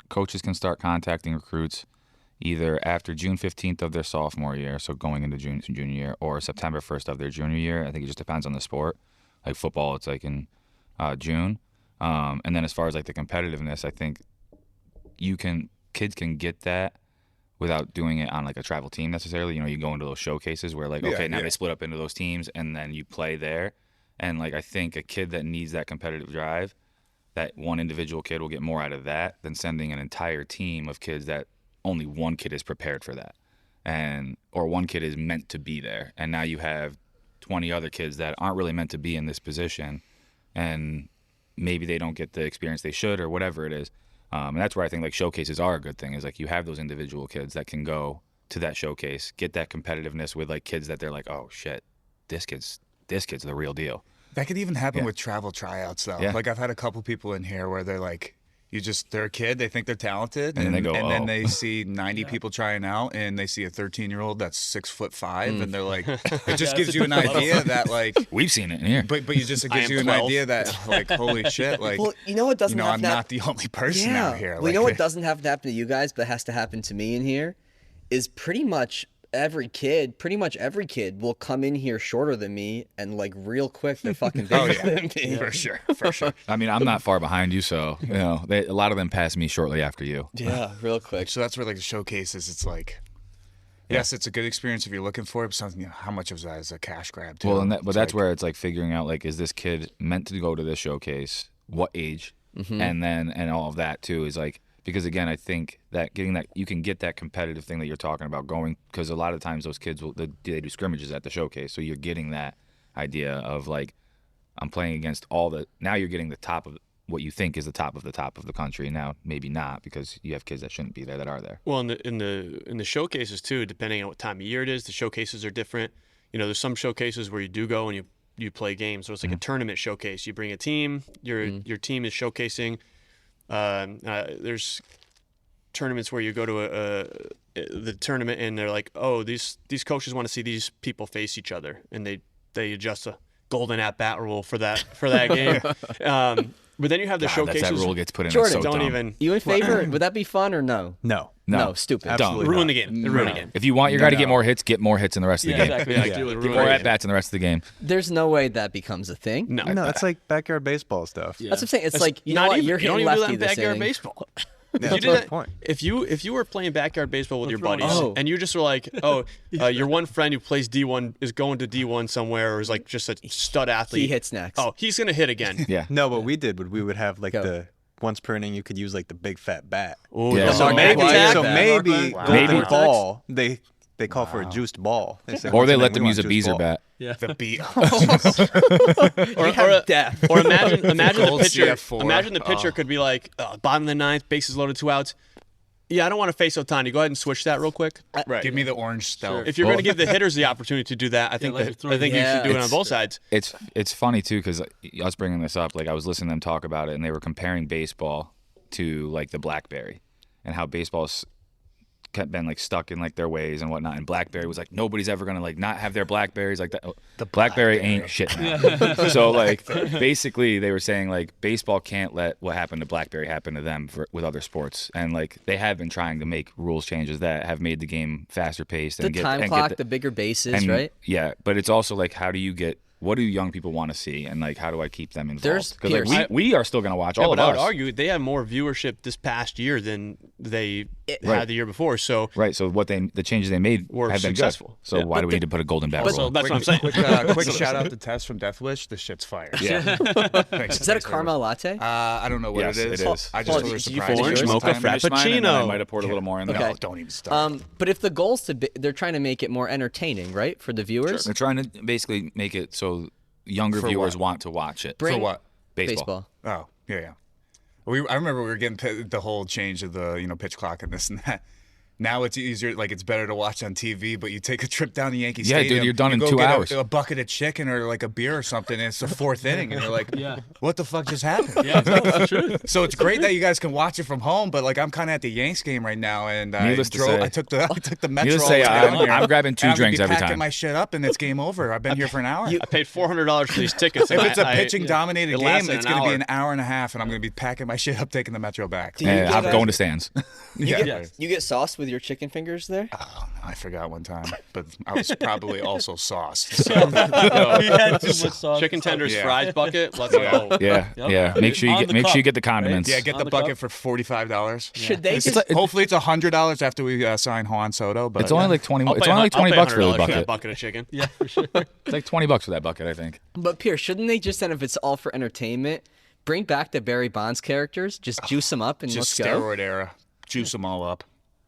Coaches can start contacting recruits either after June 15th of their sophomore year, so going into junior year, or September 1st of their junior year. I think it just depends on the sport. Like football, it's like in June. And then as far as like the competitiveness, I think kids can get that without doing it on like a travel team necessarily. You go into those showcases where like, they split up into those teams and then you play there. And like, I think a kid that needs that competitive drive, that one individual kid will get more out of that than sending an entire team of kids that only one kid is prepared for that. Or one kid is meant to be there. And now you have 20 other kids that aren't really meant to be in this position. And maybe they don't get the experience they should or whatever it is. And that's where I think like showcases are a good thing, is like you have those individual kids that can go to that showcase, get that competitiveness with like kids that they're like, oh shit, this kid's the real deal. That could even happen with travel tryouts though. Yeah. Like I've had a couple people in here where they're like, they're a kid, they think they're talented, And then they go, and then "Oh." they see 90 people trying out, and they see a 13-year-old that's 6'5", and they're like, it just gives you an idea that like, We've seen it in here. but you just, it gives am you an 12. idea that like, holy shit, like, Well, you know what doesn't have I'm to not the only person out here. Well, you know Like, what doesn't have to happen to you guys, but has to happen to me in here, is pretty much every kid will come in here shorter than me, and like real quick they're fucking bigger than me. for sure, for sure. I mean, I'm not far behind you, so a lot of them passed me shortly after you. Yeah, real quick. So that's where like the showcases, it's like Yes, it's a good experience if you're looking for it. But something, how much of that is a cash grab too? Well, but It's that's like, where it's like figuring out like, is this kid meant to go to this showcase? What age? And all of that too is like, because again, I think that getting that, you can get that competitive thing that you're talking about going, because a lot of times those kids they do scrimmages at the showcase, so you're getting that idea of like, I'm playing against now you're getting the top of what you think is the top of the country. Now maybe not, because you have kids that shouldn't be there that are there. Well, in the showcases too, depending on what time of year it is, the showcases are different. There's some showcases where you do go and you play games, so it's like a tournament showcase. You bring a team, your team is showcasing. There's tournaments where you go to the tournament and they're like, oh, these coaches want to see these people face each other, and they adjust a golden at bat rule for that game. But then you have the showcases. That rule gets put in. Jordan, so don't dumb. even. You in favor? Would that be fun or no? No. No, stupid. Absolutely Ruin not. the game. Ruin the game. If you want your guy to get more hits in the rest of the game. exactly. Yeah, Do it. ruin More the at game. bats in the rest of the game. There's no way that becomes a thing. No, No, it's like backyard baseball stuff. Yeah. That's what I'm saying. It's It's like, you know not what? even, You're you don't hitting even do lefty that in this backyard inning. baseball. Yeah, If you that's did the that, point. if you were playing backyard baseball with your throwing buddies, Oh. and you just were like, your one friend who plays D1 is going to D1 somewhere, or is like just a stud athlete. He hits next. Oh, he's gonna hit again. Yeah. No, what we did, we would have like Go. the once per inning, you could use like the big fat bat. Ooh, Yeah. so Mark maybe, McGwire So bat. maybe Wow. golden Maybe. ball. They call for a juiced ball. Say, Or once they per let inning, them we use a want juiced beezer ball. bat. Yeah. the beat. or imagine the Gold pitcher. CF4. Imagine the pitcher could be like, bottom of the ninth, bases loaded, 2 outs. Yeah, I don't want to face Otani. Go ahead and switch that real quick. Right. Give me the orange stealth. If you're going to give the hitters the opportunity to do that, I think let him throw you should Yeah. do it on both sides. It's funny too, because us bringing this up, like I was listening to them talk about it, and they were comparing baseball to like the BlackBerry, and how baseball's kept been like stuck in like their ways and whatnot. And BlackBerry was like, nobody's ever gonna like not have their Blackberries like that. The BlackBerry ain't shit now. So like basically they were saying like baseball can't let what happened to BlackBerry happen to them with other sports, and like they have been trying to make rules changes that have made the game faster paced The and time clock, the bigger bases, and, right? Yeah, but it's also like, how do you get, what do young people want to see, and like how do I keep them There's involved? Because like Pierce. we are still gonna watch Yeah, all but of I would us. argue they had more viewership this past year than they Right. had the year before. So Right, so the changes they made Were have been successful. good. So why do we need to put a golden bat Also, rule? that's what I'm saying. Quick shout out to Tess from Death Wish. The shit's fire. Yeah, Thanks. Is that a caramel latte? I don't know what Yes, it is. it is. I Paul, just told her did you surprise. finish Orange yours? mocha I finished mine, and then I frappuccino. might have poured a little more in there. Okay. No, don't even start. But if the goal's they're trying to make it more entertaining, right, for the viewers? They're trying to basically make it so younger For viewers what? want to watch it. Bring For what? Baseball. Oh, yeah. I remember we were getting the whole change of the pitch clock and this and that. Now it's easier, like it's better to watch on TV, but you take a trip down to Yankee Yeah, dude, Stadium. you're done you in go 2 get hours. A bucket of chicken or like a beer or something, and it's the fourth inning, and you're like, Yeah. what the fuck just happened? Yeah, that's the truth. So it's great that you guys can watch it from home, but like I'm kind of at the Yanks game right now, and Needless to say- I took the metro. Needless to all say, the way down I'm here, grabbing 2 and I'm gonna drinks be every packing time. my shit up, and it's game over. I've been here for an hour. I paid $400 for these tickets. If and it's a I- pitching dominated it game, lasted it's an going to be hour. an hour and a half, and I'm going to be packing my shit up, taking the metro back. you Yeah, get I'm going to stands. Yeah. You get sauce with your chicken fingers there? Oh, I forgot one time, but I was probably also sauced. So. He had too much sauce. Chicken tenders, Yeah. fries bucket. Let's go. Yeah, Yep. yeah. Make sure you On get the make sure you cup, get the right? condiments. Yeah, get On the the bucket cup? for $45. Should they just Hopefully it's $100 after we sign Juan Soto. But It's only like 20. I'll It's pay only like I'll 20 pay bucks for the $100 that bucket. bucket of chicken. Yeah, for sure. It's like 20 bucks for that bucket, I think. But Pierce, shouldn't they just then, if it's all for entertainment, bring back the Barry Bonds characters, just juice them up and just let's go? steroid era, juice them all up.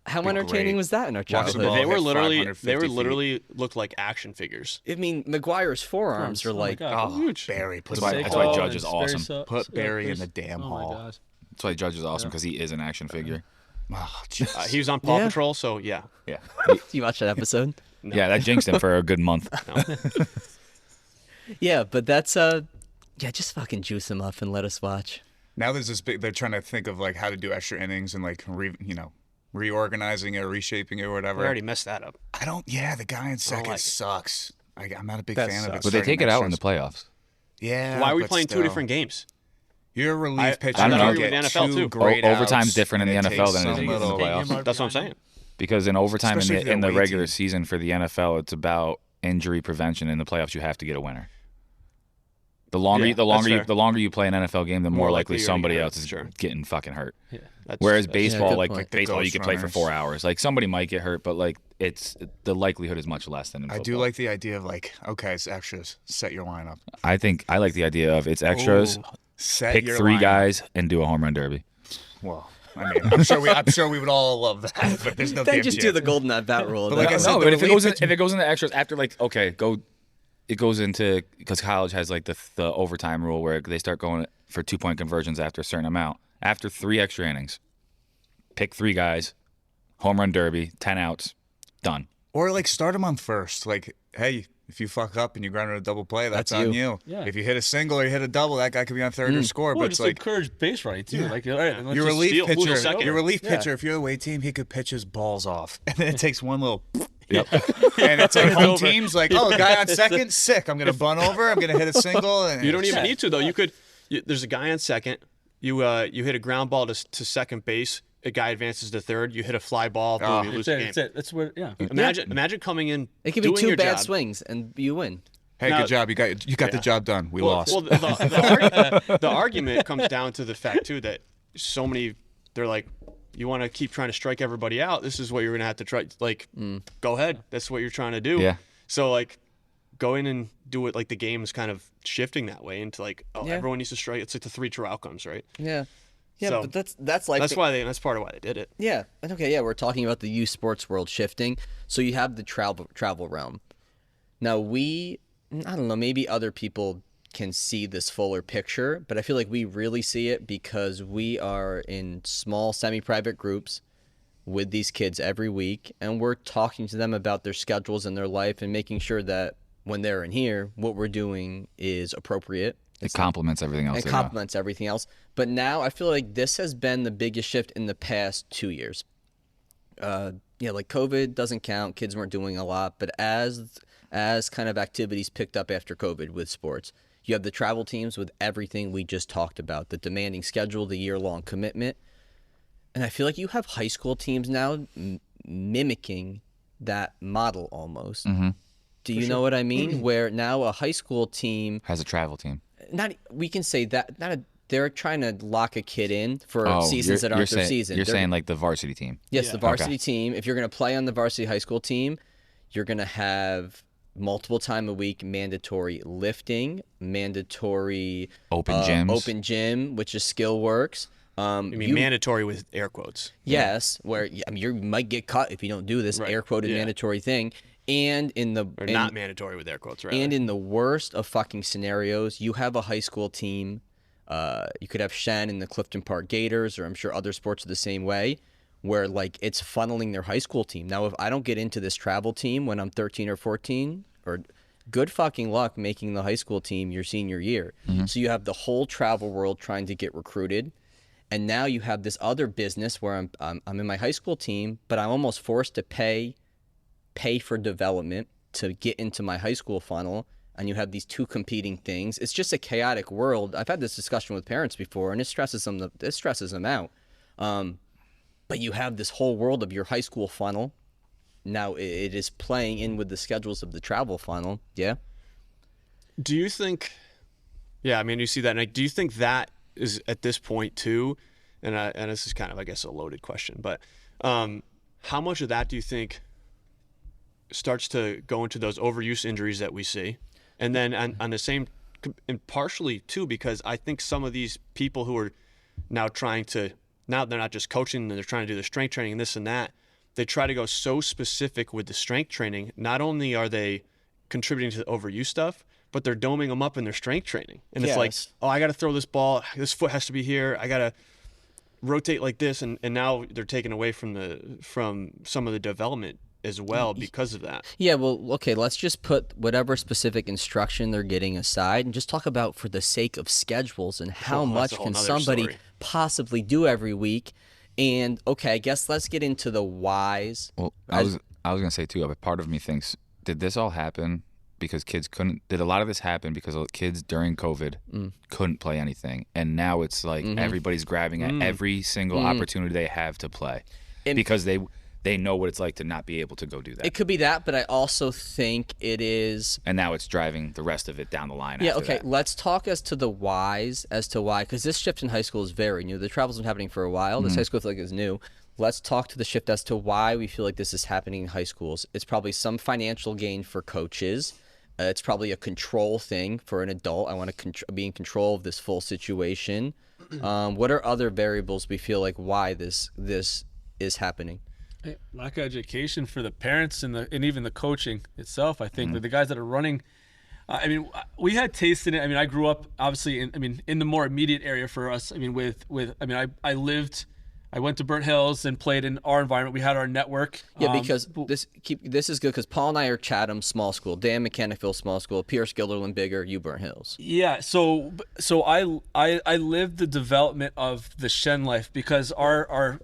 How be entertaining great. was that in our Watch the childhood? ball. They were hit literally 550 feet. looked like action figures. I mean, McGuire's forearms are Oh my like, God. Huge. Barry, put That's him why- in that's the why hall. Judge is awesome. Put Barry in the damn Oh hall. my God. That's why Judge is awesome, because he is an action figure. Oh, jeez. He was on Paw Yeah. Patrol, so yeah. Yeah, you watch that episode? yeah. That jinxed him for a good month. Yeah, but that's just fucking juice them up and let us watch. Now there's this big. They're trying to think of like how to do extra innings and like reorganizing it, or reshaping it, or whatever. We already messed that up. I don't. Yeah, the guy in second like it. sucks. I'm not a big That fan of it. sucks. But they starting take it out in next the playoffs. Yeah. Why are we but playing two still. different games? You're a relief pitcher. I don't you know. get With the NFL two too. great Overtime's outs, different in and the it NFL takes than it is some in the little- playoffs. That's what I'm saying. Because in overtime Especially if in you're the away regular team. season for the NFL, it's about injury prevention. In the playoffs, you have to get a winner. The longer, Yeah, the longer that's the longer you play an NFL game, the more likely likely you're somebody gonna get else is hurt, sure. getting fucking hurt. Yeah. Whereas That's- baseball, good like point. baseball, you ghost could play for runners. 4 hours. Like somebody might get hurt, but like the likelihood is much less than in I football. do like the idea of like, okay, it's extras. Set your lineup. I like the idea of it's extras. Ooh, set Pick your 3 lineup. guys and do a home run derby. Well, I mean, I'm sure we would all love that, but there's no They damn just do chance. the golden at bat rule. But like I said, No, the but if it relief goes pitch- if it goes into extras after like it goes into because college has like the overtime rule where they start going for 2-point conversions after a certain amount. After 3 extra innings, pick 3 guys, home run derby, 10 outs, done. Or like start him on first. Like, hey, if you fuck up and you ground out a double play, that's on you. Yeah. If you hit a single or you hit a double, that guy could be on third or score. Well, But it's just like encourage base running too. Like, all right, let's your just relief steal. Who's the pitcher. second? Your relief Yeah. pitcher. If you're the away team, he could pitch his balls off, and then it takes one little. Yep. And it's like home teams like, oh, guy on second, sick. I'm gonna bunt over. I'm gonna hit a single. And You don't even need to though. You could. There's a guy on second. You hit a ground ball to second base. A guy advances to third. You hit a fly ball. Boom, you lose the game. That's it. That's what. Yeah. Imagine coming in. It could be doing 2 your bad job. swings and you win. Hey, Now- good job. You got the job done. We lost. Well, the argument comes down to the fact too that so many they're like, you want to keep trying to strike everybody out. This is what you're gonna have to try. Like, go ahead. That's what you're trying to do. Yeah. So like, go in and do it. Like the game is kind of shifting that way into like, oh, Yeah. everyone needs to strike. It's like the 3 true outcomes, right? Yeah. Yeah, So, but that's like That's why that's part of why they did it. Yeah. And okay, yeah, we're talking about the youth sports world shifting. So you have the travel realm. Now I don't know, maybe other people can see this fuller picture, but I feel like we really see it because we are in small semi-private groups with these kids every week and we're talking to them about their schedules and their life and making sure that when they're in here, what we're doing is appropriate. It complements everything else. It they got. complements everything else. But now I feel like this has been the biggest shift in the past 2 years. Like COVID doesn't count. Kids weren't doing a lot. But as kind of activities picked up after COVID with sports, you have the travel teams with everything we just talked about, the demanding schedule, the year-long commitment. And I feel like you have high school teams now mimicking that model almost. Mm-hmm. Do you know what I mean? Where now a high school team Has a travel team. we can say that they're trying to lock a kid in for seasons that aren't their season. You're They're- saying like the varsity team. yes, the varsity team. If you're going to play on the varsity high school team, you're going to have multiple time a week mandatory lifting, mandatory open gym, which is skill works. I mean, mandatory with air quotes. Yes, where I mean you might get cut if you don't do this Right, air quoted yeah. mandatory thing. And Or not mandatory with air quotes, right? And in the worst of fucking scenarios, you have a high school team. You could have Shen in the Clifton Park Gators, or I'm sure other sports are the same way, where like it's funneling their high school team. Now, if I don't get into this travel team when I'm 13 or 14, or good fucking luck making the high school team your senior year. So you have the whole travel world trying to get recruited. And now you have this other business where I'm in my high school team, but I'm almost forced to pay for development to get into my high school funnel, and you have these two competing things. It's just a chaotic world. I've had this discussion with parents before, and it stresses them out. But you have this whole world of your high school funnel. Now it is playing in with the schedules of the travel funnel. Yeah. Do you think? Yeah, I mean, you see that. And do you think that is at this point too? And this is kind of, I guess, a loaded question, but how much of that do you think starts to go into those overuse injuries that we see? And then on the same, and partially too, because I think some of these people who are now they're not just coaching, they're trying to do the strength training and this and that. They try to go so specific with the strength training. Not only are they contributing to the overuse stuff, but they're doming them up in their strength training. And it's like, oh, I got to throw this ball. This foot has to be here. I got to rotate like this. And now they're taken away from some of the development as well because of that. Yeah, well, okay, let's just put whatever specific instruction they're getting aside and just talk about for the sake of schedules and how that's much a whole can nother somebody story. possibly do every week. And okay, I guess let's get into the whys. Well, I was gonna say too. But part of me thinks, did this all happen because kids couldn't? Did a lot of this happen because kids during COVID couldn't play anything, and now it's like everybody's grabbing at every single opportunity they have to play because they know what it's like to not be able to go do that. It could be that, but I also think it is. And now it's driving the rest of it down the line. Yeah, after okay. that. Let's talk as to the whys, as to why, because this shift in high school is very new. The travel's been happening for a while. This high school I feel like is new. Let's talk to the shift as to why we feel like this is happening in high schools. It's probably some financial gain for coaches. It's probably a control thing for an adult. I want to be in control of this full situation. What are other variables we feel like why this is happening? Lack of education for the parents and even the coaching itself. I think that the guys that are running, I mean, we had taste in it. I mean, I grew up obviously in the more immediate area for us. I mean, I went to Burnt Hills and played in our environment. We had our network. Yeah, because this is good because Paul and I are Chatham small school, Dan Mechanicville small school, Pierce Gilderland bigger, you Burnt Hills. Yeah, so I lived the development of the Shen life because our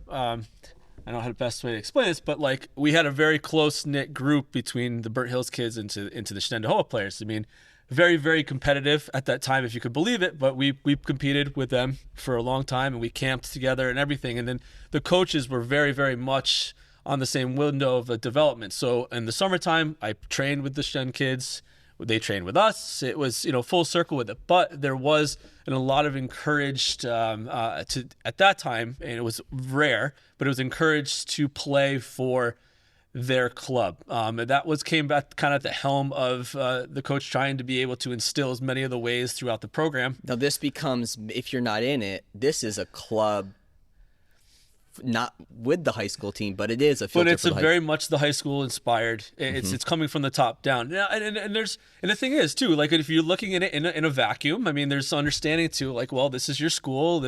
I don't know how the best way to explain this, but like we had a very close knit group between the Burnt Hills kids into the Shenandoah players. I mean, very, very competitive at that time, if you could believe it, but we competed with them for a long time and we camped together and everything. And then the coaches were very, very much on the same window of development. So in the summertime, I trained with the Shen kids. They trained with us. It was, full circle with it. But there was a lot of encouraged at that time, and it was rare, but it was encouraged to play for their club. And that came back kind of at the helm of the coach trying to be able to instill as many of the ways throughout the program. Now this becomes, if you're not in it, this is a club not with the high school team, but it is a filter. But it's for the very much the high school inspired. It's coming from the top down. And the thing is too, like if you're looking at it in a vacuum, I mean, there's understanding too, like, well, this is your school,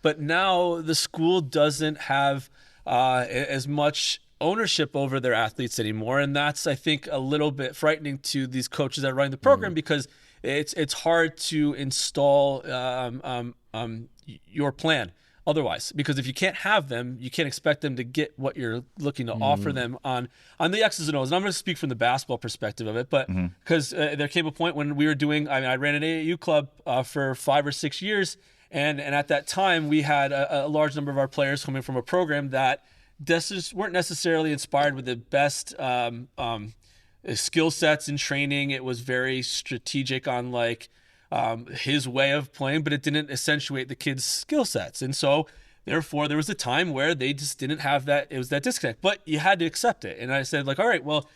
but now the school doesn't have as much ownership over their athletes anymore, and that's, I think, a little bit frightening to these coaches that are running the program because it's hard to install your plan otherwise, because if you can't have them, you can't expect them to get what you're looking to offer them on the X's and O's. And I'm going to speak from the basketball perspective of it, but because there came a point when we were doing, I ran an AAU club for 5 or 6 years, and at that time we had a large number of our players coming from a program that weren't necessarily inspired with the best skill sets in training. It was very strategic on his way of playing, but it didn't accentuate the kids' skill sets. And so therefore there was a time where they just didn't have that. It was that disconnect, but you had to accept it. And I said, all right, well,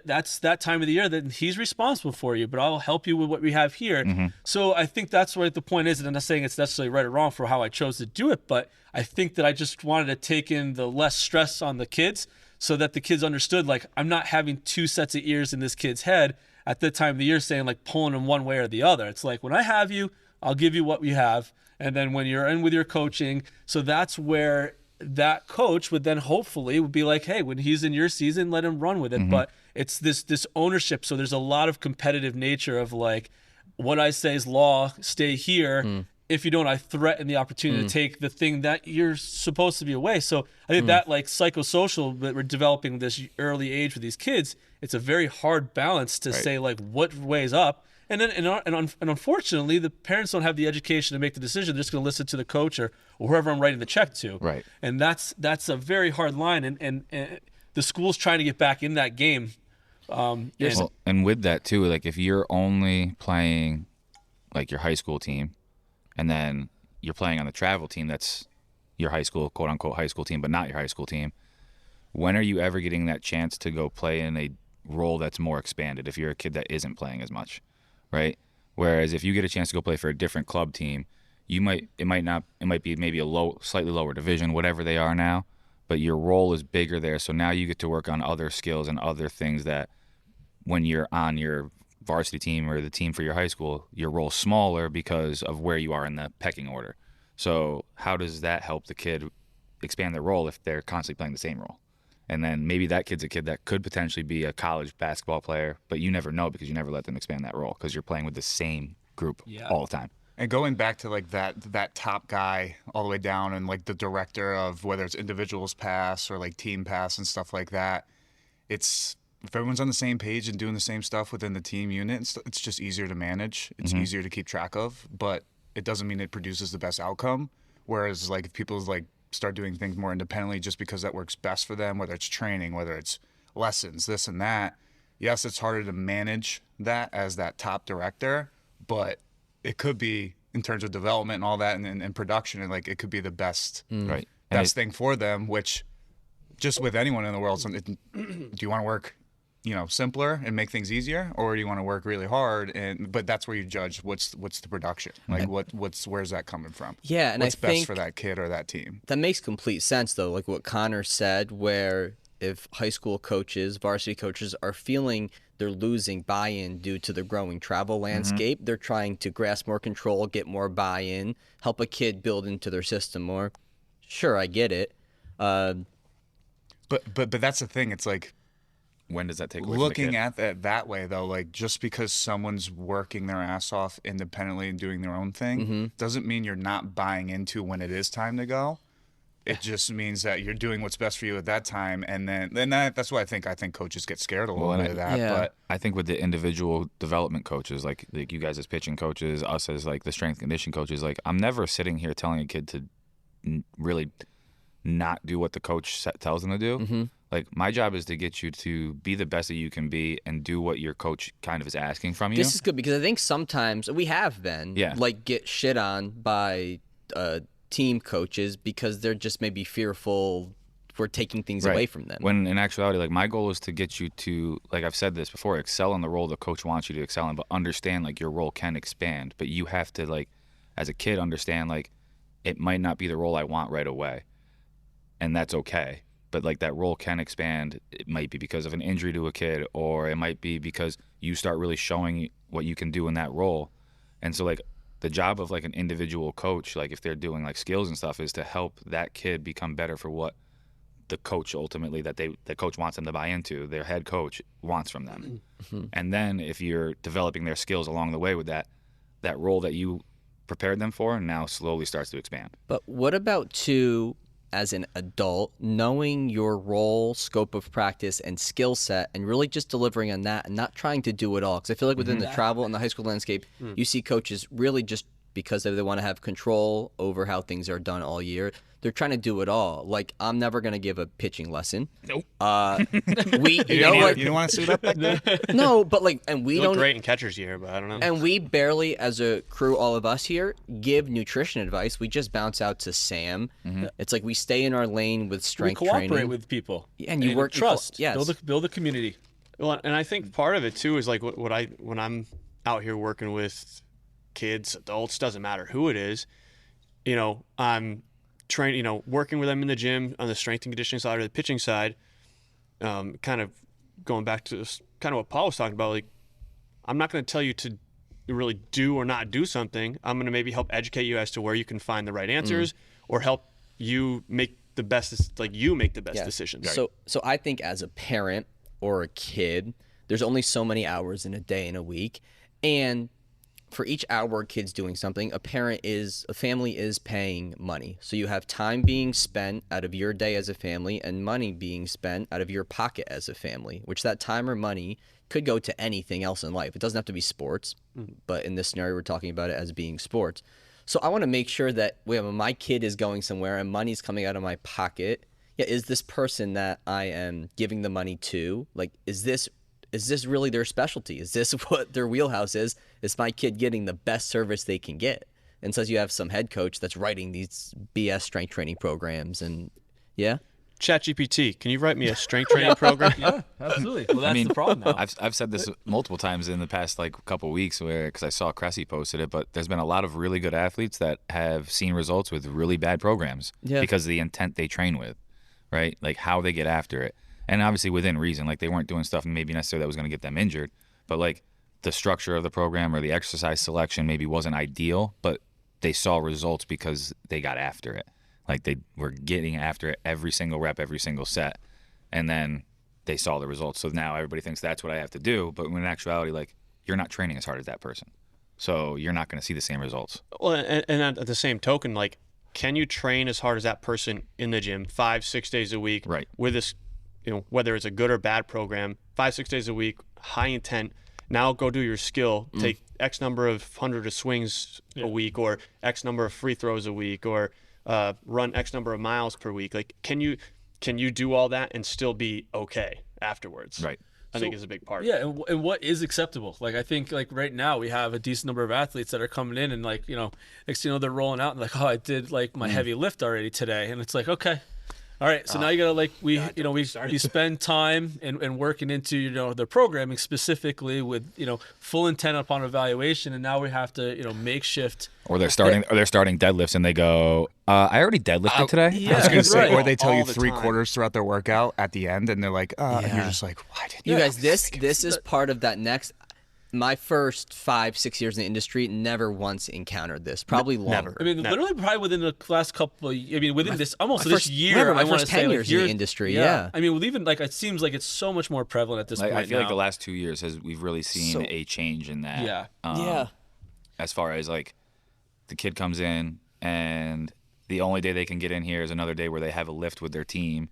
that's that time of the year that he's responsible for you, but I'll help you with what we have here. So I think that's what the point is. And I'm not saying it's necessarily right or wrong for how I chose to do it, but I think that I just wanted to take in the less stress on the kids so that the kids understood, I'm not having 2 sets of ears in this kid's head at the time of the year saying pulling them one way or the other. It's when I have you, I'll give you what we have. And then when you're in with your coaching, so that's where that coach would then hopefully would be hey, when he's in your season, let him run with it. But it's this ownership. So there's a lot of competitive nature of what I say is law, stay here. If you don't, I threaten the opportunity to take the thing that you're supposed to be away. So I think that psychosocial that we're developing this early age with these kids, it's a very hard balance to say what weighs up. And then and unfortunately, the parents don't have the education to make the decision. They're just going to listen to the coach or whoever I'm writing the check to. Right. And that's a very hard line. And the school's trying to get back in that game. And with that too, if you're only playing your high school team, and then you're playing on the travel team that's your high school, quote unquote high school team, but not your high school team, when are you ever getting that chance to go play in a role that's more expanded if you're a kid that isn't playing as much, right? Whereas if you get a chance to go play for a different club team, it might be maybe a slightly lower division, whatever they are now, but your role is bigger there. So now you get to work on other skills and other things that when you're on your varsity team or the team for your high school, your role's smaller because of where you are in the pecking order. So how does that help the kid expand their role if they're constantly playing the same role? And then maybe that kid's a kid that could potentially be a college basketball player, but you never know because you never let them expand that role because you're playing with the same group all the time. And going back to that top guy all the way down and the director of whether it's individuals pass or team pass and stuff like that, if everyone's on the same page and doing the same stuff within the team unit, it's just easier to manage. It's easier to keep track of, but it doesn't mean it produces the best outcome. Whereas if people's start doing things more independently just because that works best for them, whether it's training, whether it's lessons, this and that. Yes, it's harder to manage that as that top director, but it could be in terms of development and all that and production, and like it could be the best Right. best thing for them, which just with anyone in the world, do you want to work, simpler and make things easier, or do you want to work really hard? But that's where you judge what's the production, like where's that coming from? Yeah, and what's I best think for that kid or that team. that makes complete sense, though, like what Connor said, where if high school coaches, varsity coaches are feeling they're losing buy-in due to the growing travel landscape, they're trying to grasp more control, get more buy-in, help a kid build into their system more. Sure, I get it. But that's the thing. It's like, When does that take away from the looking kid? at that way, though, like just because someone's working their ass off independently and doing their own thing doesn't mean you're not buying into when it is time to go. It just means that you're doing what's best for you at that time, and that's why I think coaches get scared a little bit of that. Yeah. But I think with the individual development coaches, like you guys as pitching coaches, us as like the strength and conditioning coaches, like I'm never sitting here telling a kid to really not do what the coach tells them to do. Like my job is to get you to be the best that you can be and do what your coach kind of is asking from you. This is good because I think sometimes we have been like get shit on by team coaches because they're just maybe fearful we're taking things away from them. When in actuality, like my goal is to get you to, like I've said this before, excel in the role the coach wants you to excel in, but understand like your role can expand. But you have to, like, as a kid, understand like it might not be the role I want right away, and that's okay. But like that role can expand. It might be because of an injury to a kid, or it might be because you start really showing what you can do in that role. And so like the job of like an individual coach, like if they're doing like skills and stuff, is to help that kid become better for what the coach ultimately the coach wants them to buy into, their head coach wants from them. And then if you're developing their skills along the way with that role that you prepared them for, now slowly starts to expand. But what about as an adult, knowing your role, scope of practice, and skill set, and really just delivering on that and not trying to do it all? Because I feel like within the travel and the high school landscape, you see coaches really just because they want to have control over how things are done all year. They're trying to do it all. Like, I'm never going to give a pitching lesson. Nope. you didn't want to suit up back there? No, but like, and we You look don't. great in catcher's gear, but I don't know. And we barely, as a crew, all of us here, give nutrition advice. We just bounce out to Sam. It's like we stay in our lane with We strength cooperate training. with people. Yeah, and you work trust. Yes. Build a community. Well, and I think part of it too is like when I'm out here working with kids, adults, doesn't matter who it is, I'm training, working with them in the gym on the strength and conditioning side or the pitching side, kind of going back to kind of what Paul was talking about. Like, I'm not going to tell you to really do or not do something. I'm going to maybe help educate you as to where you can find the right answers or help you make the best decisions. So I think as a parent or a kid, there's only so many hours in a day and a week, and for each hour a kid's doing something, a family is paying money. So you have time being spent out of your day as a family and money being spent out of your pocket as a family, which that time or money could go to anything else in life. It doesn't have to be sports, but in this scenario, we're talking about it as being sports. So I want to make sure that when my kid is going somewhere and money's coming out of my pocket, is this person that I am giving the money to, like, is this really their specialty? Is this what their wheelhouse is? Is my kid getting the best service they can get? And says you have some head coach that's writing these BS strength training programs and ChatGPT, can you write me a strength training program? Yeah, absolutely. Well, that's the problem now. I've said this multiple times in the past like couple weeks because I saw Cressy posted it, but there's been a lot of really good athletes that have seen results with really bad programs because of the intent they train with, right? Like how they get after it. And obviously within reason, like they weren't doing stuff maybe necessarily that was going to get them injured, but like the structure of the program or the exercise selection maybe wasn't ideal, but they saw results because they got after it. Like they were getting after it every single rep, every single set, and then they saw the results. So now everybody thinks that's what I have to do, but when in actuality, like you're not training as hard as that person, so you're not going to see the same results. Well, and at the same token, like, can you train as hard as that person in the gym 5-6 days a week, right, with this, whether it's a good or bad program, 5-6 days a week, high intent. Now go do your skill. Take X number of hundred of swings a week, or X number of free throws a week, or run X number of miles per week. Like, can you do all that and still be okay afterwards? Right. I think is a big part. Yeah, and what is acceptable? Like, I think, like, right now we have a decent number of athletes that are coming in and, like, next thing you know, they're rolling out and like, oh, I did, like, my heavy lift already today. And it's like, okay. All right, so now you gotta, like, we spend time and working into the programming specifically with full intent upon evaluation, and now we have to makeshift. Or they're starting deadlifts and they go, I already deadlifted today. Yeah, I was gonna say, right. or they tell you All the 3/4 throughout their workout at the end, and they're like, and you're just like, why didn't You guys, this is part of that next. My first 5-6 years in the industry, never once encountered this. Probably longer. I mean, literally, probably within the last couple of, within this almost my this first- year, remember, my I want first to 10 say, years in the industry, yeah. I mean, with even like, it seems like it's so much more prevalent at this Like, point. I feel like now. the last 2 years we've really seen a change in that. Yeah. As far as like the kid comes in and the only day they can get in here is another day where they have a lift with their team,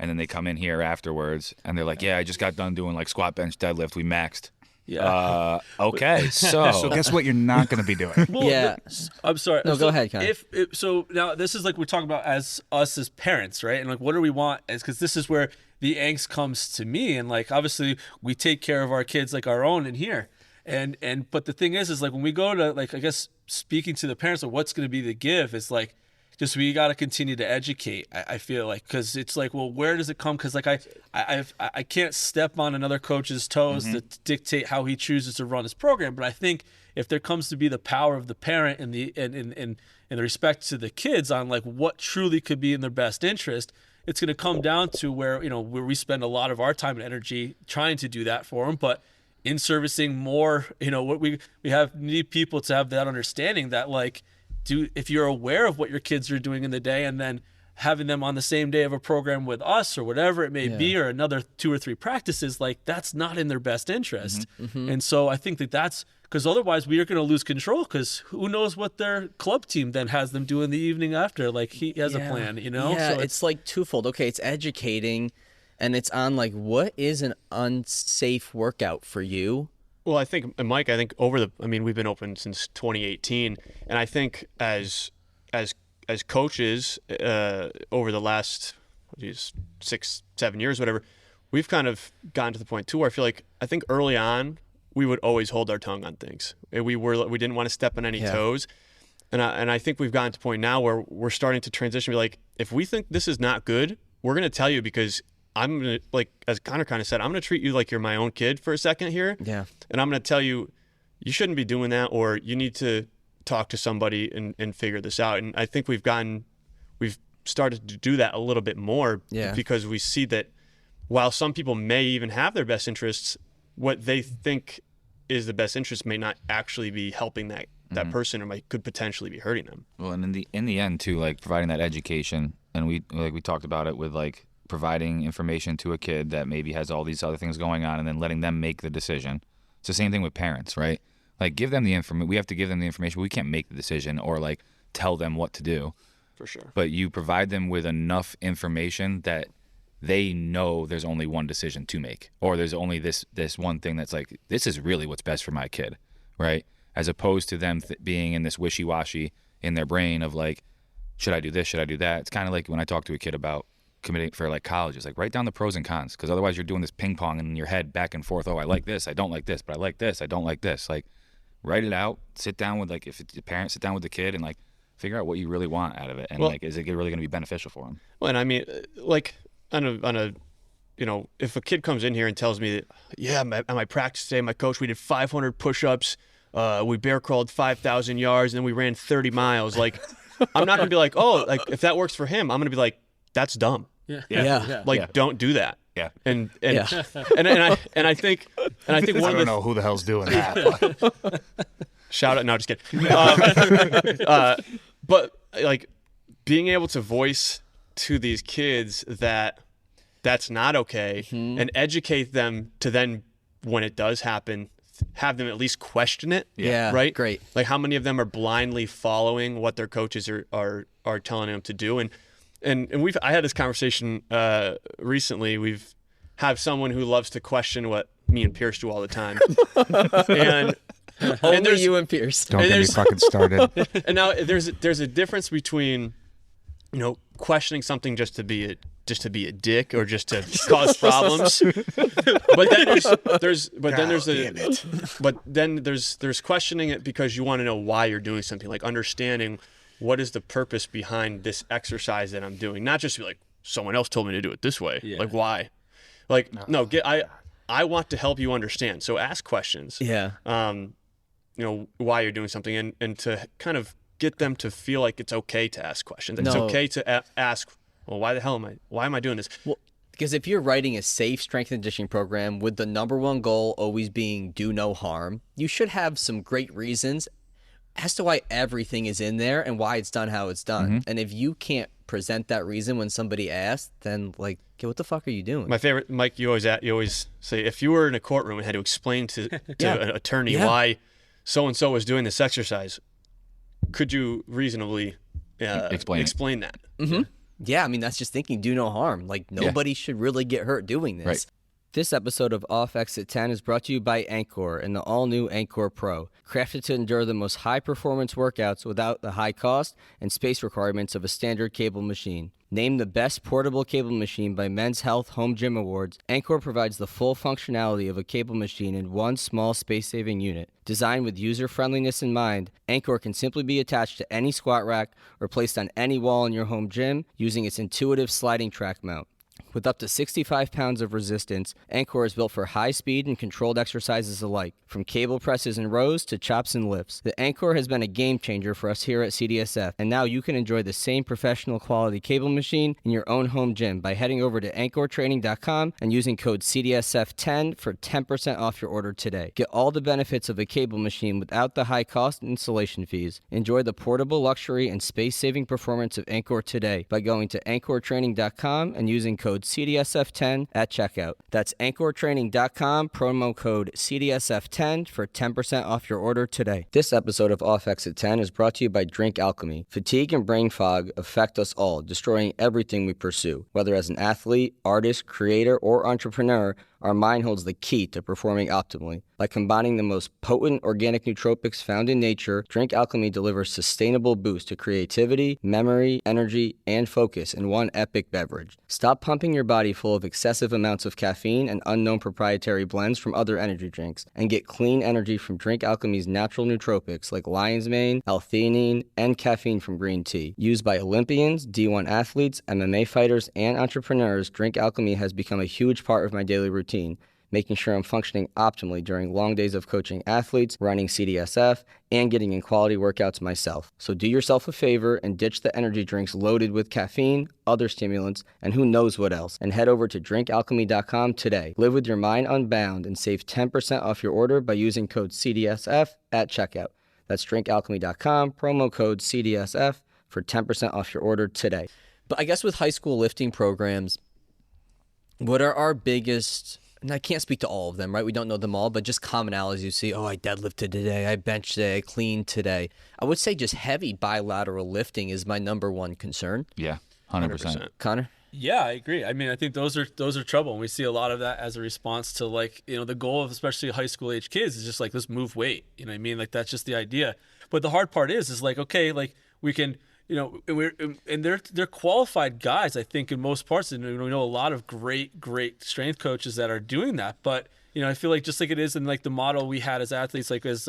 and then they come in here afterwards and they're like, yeah, I just got done doing like squat, bench, deadlift. We maxed. Yeah. Okay, so So guess what? You're not going to be doing. Well, Yeah. I'm sorry. No, So go ahead, Connor. So now this is like we're talking about as us as parents, right? And like, what do we want? Because this is where the angst comes to me, and like obviously we take care of our kids like our own in here, and but the thing is like when we go to like I guess speaking to the parents of what's going to be the give is like. Just we got to continue to educate. I feel like because it's like, well, where does it come? Because like I can't step on another coach's toes to dictate how he chooses to run his program. But I think if there comes to be the power of the parent and the and the respect to the kids on like what truly could be in their best interest, it's going to come down to where where we spend a lot of our time and energy trying to do that for them, but in servicing more, what we need people to have that understanding that like. If you're aware of what your kids are doing in the day and then having them on the same day of a program with us or whatever it may be or another 2 or 3 practices, like that's not in their best interest. And so I think that's because otherwise we are going to lose control because who knows what their club team then has them do in the evening after. Like he has a plan, Yeah, So it's like twofold. Okay, it's educating and it's on like what is an unsafe workout for you? Well, I think, Mike, we've been open since 2018, and I think as coaches over the last 6-7 years, whatever, we've kind of gotten to the point too where I think early on we would always hold our tongue on things. We didn't want to step on any toes, and I think we've gotten to the point now where we're starting to transition. Be like, if we think this is not good, we're gonna tell you because. I'm going to, like, as Connor kind of said, I'm going to treat you like you're my own kid for a second here. Yeah. And I'm going to tell you, you shouldn't be doing that, or you need to talk to somebody and figure this out. And I think we've started to do that a little bit more because we see that while some people may even have their best interests, what they think is the best interest may not actually be helping that person or could potentially be hurting them. Well, and in the end too, like providing that education, and we talked about it with like providing information to a kid that maybe has all these other things going on and then letting them make the decision. It's the same thing with parents, right? Like give them the information. We have to give them the information. We can't make the decision or like tell them what to do. For sure. But you provide them with enough information that they know there's only one decision to make, or there's only this one thing that's like, this is really what's best for my kid, right? As opposed to them being in this wishy-washy in their brain of like, should I do this? Should I do that? It's kind of like when I talk to a kid about committing for like college, it's like write down the pros and cons, because otherwise you're doing this ping pong in your head back and forth. Oh, I like this, I don't like this, but I like this, I don't like this. Like write it out, sit down with like if it's a parent, sit down with the kid and like figure out what you really want out of it, and like is it really going to be beneficial for them? Well, and I mean, like on a if a kid comes in here and tells me that at my practice today, my coach, we did 500 push-ups, we bear crawled 5,000 yards, and then we ran 30 miles. Like I'm not gonna be like, oh, like if that works for him, I'm gonna be like, that's dumb. Don't do that. Yeah. And I think one I of don't the know who the hell's doing that. But. shout out. No, just kidding. But like being able to voice to these kids that that's not okay and educate them to then when it does happen, have them at least question it. Yeah. Right. Great. Like how many of them are blindly following what their coaches are telling them to do. And I had this conversation recently. We've have someone who loves to question what me and Pierce do all the time. and Only you and Pierce. Don't get me fucking started. And now there's a difference between questioning something just to be a dick or just to cause problems. But then there's questioning it because you want to know why you're doing something, like understanding what is the purpose behind this exercise that I'm doing, not just be like someone else told me to do it this way. Yeah. Like why? I want to help you understand. So ask questions. Yeah. Why you're doing something and to kind of get them to feel like it's okay to ask questions. It's No. okay to ask, well, why am I doing this? Well, because if you're writing a safe strength and conditioning program with the number one goal always being do no harm, you should have some great reasons as to why everything is in there and why it's done how it's done. And if you can't present that reason when somebody asks, then like, okay, what the fuck are you doing? My favorite, Mike, you always say, if you were in a courtroom and had to explain to an attorney Yeah. why so-and-so was doing this exercise, could you reasonably explain that? Yeah, I mean, that's just thinking do no harm. Like, nobody should really get hurt doing this. Right. This episode of Off Exit 10 is brought to you by Anchor and the all-new Anchor Pro. Crafted to endure the most high-performance workouts without the high cost and space requirements of a standard cable machine. Named the best portable cable machine by Men's Health Home Gym Awards, Anchor provides the full functionality of a cable machine in one small space-saving unit. Designed with user-friendliness in mind, Anchor can simply be attached to any squat rack or placed on any wall in your home gym using its intuitive sliding track mount. With up to 65 pounds of resistance, Anchor is built for high speed and controlled exercises alike, from cable presses and rows to chops and lifts. The Anchor has been a game changer for us here at CDSF, and now you can enjoy the same professional quality cable machine in your own home gym by heading over to anchortraining.com and using code CDSF10 for 10% off your order today. Get all the benefits of a cable machine without the high cost and installation fees. Enjoy the portable luxury and space-saving performance of Anchor today by going to anchortraining.com and using code CDSF10 at checkout. That's anchortraining.com, promo code CDSF10 for 10% off your order today. This episode of Off Exit 10 is brought to you by Drink Alchemy. Fatigue and brain fog affect us all, destroying everything we pursue. Whether as an athlete, artist, creator, or entrepreneur, our mind holds the key to performing optimally. By combining the most potent organic nootropics found in nature, Drink Alchemy delivers sustainable boost to creativity, memory, energy, and focus in one epic beverage. Stop pumping your body full of excessive amounts of caffeine and unknown proprietary blends from other energy drinks, and get clean energy from Drink Alchemy's natural nootropics like lion's mane, L-theanine, and caffeine from green tea. Used by Olympians, D1 athletes, MMA fighters, and entrepreneurs, Drink Alchemy has become a huge part of my daily routine, making sure I'm functioning optimally during long days of coaching athletes, running CDSF, and getting in quality workouts myself. So do yourself a favor and ditch the energy drinks loaded with caffeine, other stimulants, and who knows what else, and head over to drinkalchemy.com today. Live with your mind unbound and save 10% off your order by using code CDSF at checkout. That's drinkalchemy.com, promo code CDSF for 10% off your order today. But I guess with high school lifting programs, what are our biggest, and I can't speak to all of them, right? We don't know them all, but just commonalities you see. Oh, I deadlifted today, I benched today, I cleaned today. I would say just heavy bilateral lifting is my number one concern. Yeah, 100%. Connor? Yeah, I agree. I mean, I think those are trouble, and we see a lot of that as a response to the goal of especially high school age kids is just like, let's move weight. You know what I mean? Like that's just the idea. But the hard part is like, okay, like we can, and they're qualified guys, I think, in most parts, and we know a lot of great strength coaches that are doing that. But I feel like just like it is in like the model we had as athletes, like as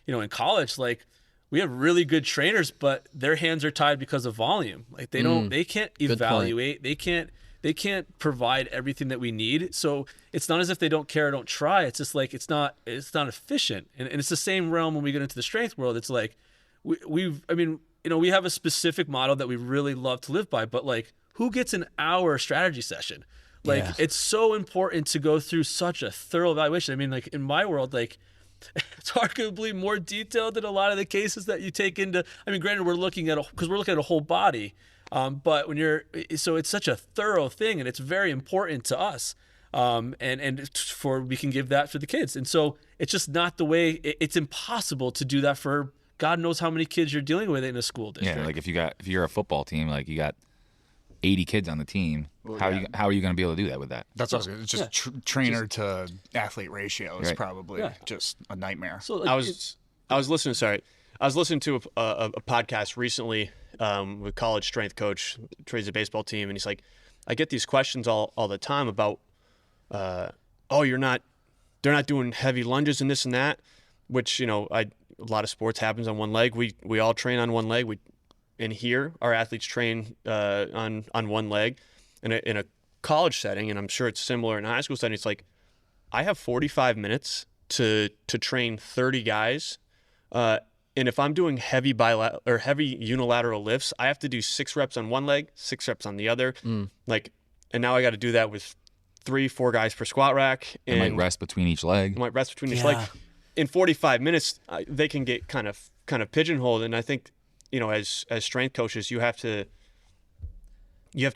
in college, like we have really good trainers, but their hands are tied because of volume. Like they can't evaluate, they can't provide everything that we need. So it's not as if they don't care or don't try. It's just like it's not efficient, and it's the same realm when we get into the strength world. It's like we have a specific model that we really love to live by, but like who gets an hour strategy session? Like It's so important to go through such a thorough evaluation. I mean, like in my world, like it's arguably more detailed than a lot of the cases that you take into. I mean, granted, we're looking at a whole body, but so it's such a thorough thing, and it's very important to us. We can give that for the kids, and so it's just not the way. It's impossible to do that for God knows how many kids you're dealing with in a school district. Yeah, like if you're a football team, like you got 80 kids on the team, how are you going to be able to do that with that? That's what I was gonna, just trainer to athlete ratio is probably just a nightmare. So I was listening. Sorry, I was listening to a podcast recently, with college strength coach, trains a baseball team, and he's like, I get these questions all the time about, they're not doing heavy lunges and this and that, which, a lot of sports happens on one leg. We all train on one leg. In here, our athletes train on one leg. In a college setting, and I'm sure it's similar in a high school setting, it's like, I have 45 minutes to train 30 guys. And if I'm doing heavy unilateral lifts, I have to do 6 reps on one leg, 6 reps on the other. And now I got to do that with 3-4 guys per squat rack. And might rest between each leg. Each leg. In 45 minutes, they can get kind of pigeonholed. And I think, as strength coaches, you have to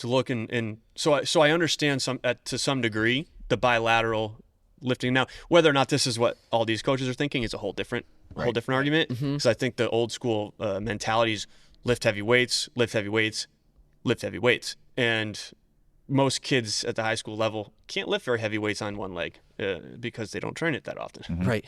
look and so I understand to some degree the bilateral lifting. Now, whether or not this is what all these coaches are thinking is a whole different argument. Because I think the old school mentality is lift heavy weights, lift heavy weights, lift heavy weights. And most kids at the high school level can't lift very heavy weights on one leg because they don't train it that often. Right.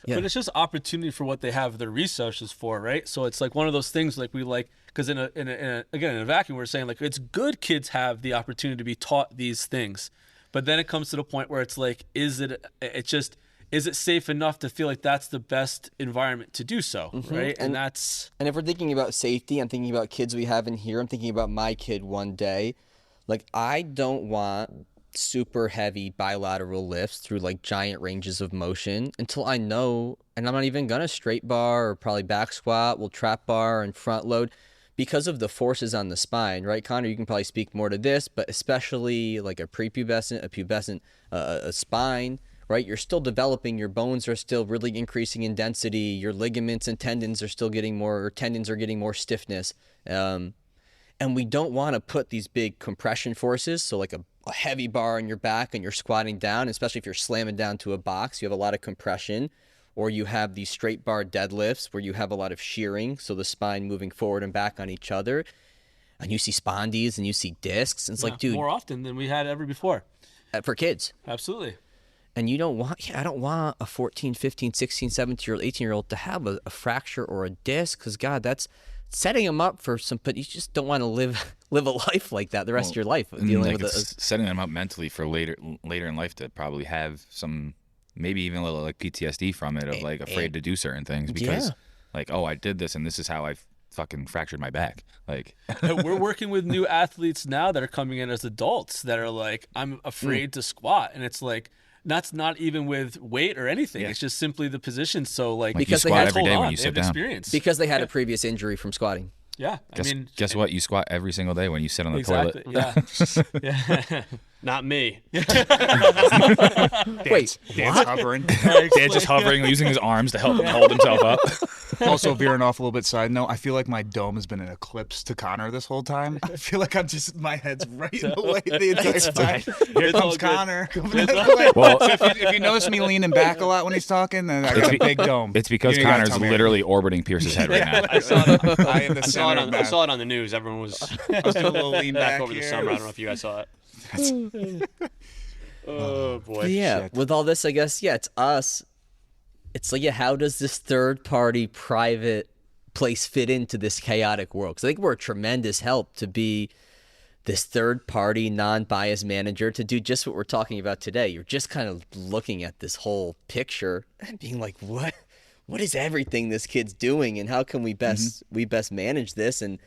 Yeah. But it's just opportunity for what they have their resources for, right? So it's like one of those things because in a vacuum, we're saying like it's good kids have the opportunity to be taught these things, but then it comes to the point where it's like, is it safe enough to feel like that's the best environment to do so, right? And if we're thinking about safety, I'm thinking about kids we have in here. I'm thinking about my kid one day. Like, I don't want super heavy bilateral lifts through like giant ranges of motion until I know, and I'm not even gonna straight bar or probably back squat, we'll trap bar and front load because of the forces on the spine, right? Connor, you can probably speak more to this, but especially like a prepubescent, a pubescent, a spine, right? You're still developing, your bones are still really increasing in density, your ligaments and tendons are still getting more, or tendons are getting more stiffness. And we don't want to put these big compression forces, so like a heavy bar on your back and you're squatting down, especially if you're slamming down to a box, you have a lot of compression, or you have these straight bar deadlifts where you have a lot of shearing, so the spine moving forward and back on each other, and you see spondies and you see discs, and it's like, dude, more often than we had ever before. For kids. Absolutely. And I don't want a 14, 15, 16, 17-year-old, 18-year-old to have a fracture or a disc, because God, that's setting them up for some, but you just don't want to live a life like that the rest of your life. Dealing with setting them up mentally for later in life to probably have some, maybe even a little like PTSD from it, of like afraid to do certain things because like, oh, I did this and this is how I fucking fractured my back. Like, we're working with new athletes now that are coming in as adults that are like, I'm afraid to squat, and it's like, that's not even with weight or anything. It's just simply the position. So like because you squat every day when you sit down. Experience. Because they had a previous injury from squatting. Yeah. Guess what? You squat every single day when you sit on the toilet. Yeah. Not me. Wait, Dan's hovering. Dan's just hovering, using his arms to help him hold himself up. Also veering off a little bit side note, I feel like my dome has been an eclipse to Connor this whole time. I feel like my head's right in the way the entire time. Here comes Connor. Well, So if you notice me leaning back a lot when he's talking, then I got a big dome. it's because You gotta Connor's tell me literally orbiting Pierce's head right now. I saw it. I am the center of I mass. saw it on the news. Everyone was I was doing a little lean back back over the here. summer. I don't know if you guys saw it. Oh boy. But yeah, Shit. with all this, I guess, it's us. It's like, how does this third-party private place fit into this chaotic world? Because I think we're a tremendous help to be this third-party, non-biased manager to do just what we're talking about today. You're just kind of looking at this whole picture and being like, what is everything this kid's doing, and how can we best manage this and